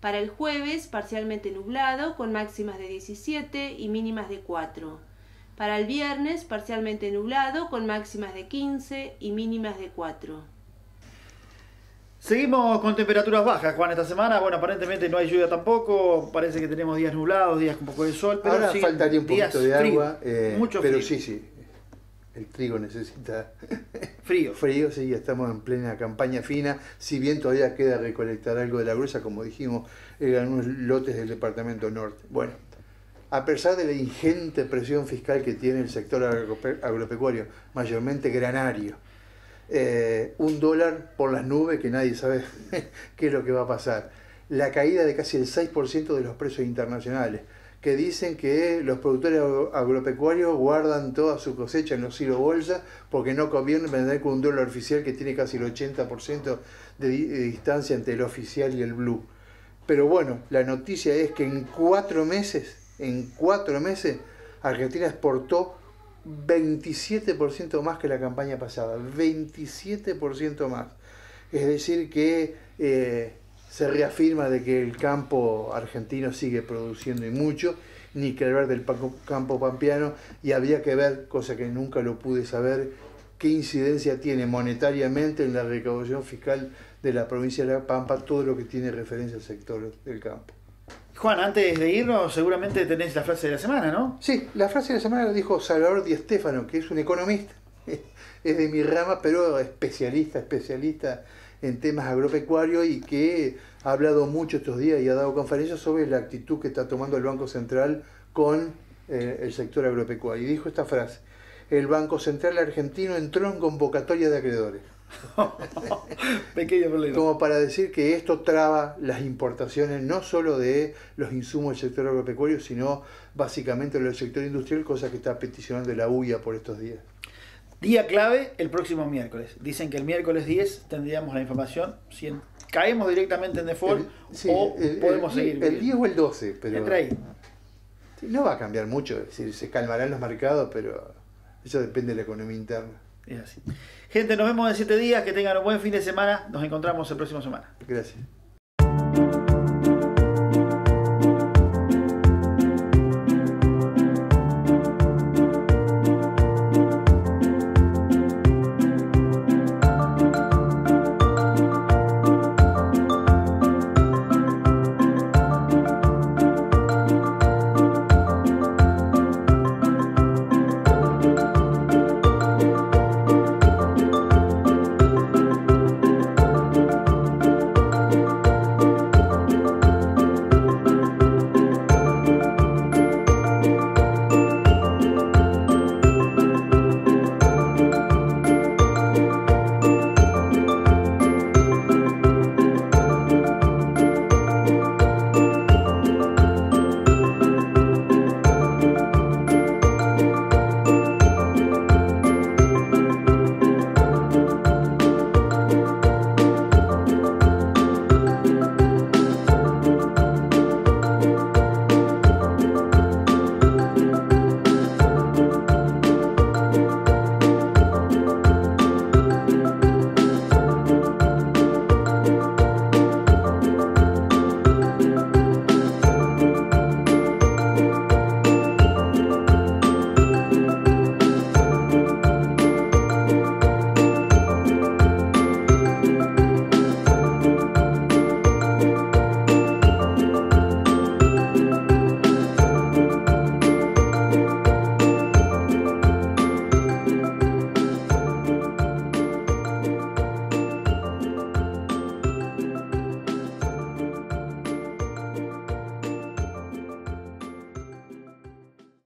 Para el jueves, parcialmente nublado, con máximas de 17 y mínimas de 4. Para el viernes, parcialmente nublado, con máximas de 15 y mínimas de 4. Seguimos con temperaturas bajas, Juan, esta semana. Bueno, aparentemente no hay lluvia tampoco. Parece que tenemos días nublados, días con un poco de sol. Pero ahora sí, faltaría un poquito de agua. Mucho pero frío. sí. El trigo necesita frío. Frío, sí, estamos en plena campaña fina. Si bien todavía queda recolectar algo de la gruesa, como dijimos, en unos lotes del departamento norte. Bueno. A pesar de la ingente presión fiscal que tiene el sector agropecuario, mayormente granario, $1 por las nubes que nadie sabe qué es lo que va a pasar, la caída de casi el 6% de los precios internacionales, que dicen que los productores agropecuarios guardan toda su cosecha en los silos bolsa porque no conviene vender con $1 oficial que tiene casi el 80% de distancia entre el oficial y el blue. Pero bueno, la noticia es que en 4 meses, Argentina exportó 27% más que la campaña pasada, 27% más. Es decir que se reafirma de que el campo argentino sigue produciendo y mucho, ni que hablar del campo pampeano, y habría que ver, cosa que nunca lo pude saber, qué incidencia tiene monetariamente en la recaudación fiscal de la provincia de La Pampa todo lo que tiene referencia al sector del campo. Juan, antes de irnos, seguramente tenés la frase de la semana, ¿no? Sí, la frase de la semana la dijo Salvador Di Stéfano, que es un economista, es de mi rama, pero especialista en temas agropecuarios y que ha hablado mucho estos días y ha dado conferencias sobre la actitud que está tomando el Banco Central con el sector agropecuario. Y dijo esta frase: el Banco Central argentino entró en convocatoria de acreedores. Pequeño problema. Como para decir que esto traba las importaciones no solo de los insumos del sector agropecuario, sino básicamente del sector industrial, cosa que está peticionando la UIA por estos días. Día clave el próximo miércoles. Dicen que el miércoles 10 tendríamos la información si caemos directamente en default o podemos seguir. El 10 o el 12, pero entre ahí. No va a cambiar mucho, es decir, se calmarán los mercados, pero eso depende de la economía interna. Es así. Gente, nos vemos en 7 días, que tengan un buen fin de semana, nos encontramos la próxima semana. Gracias.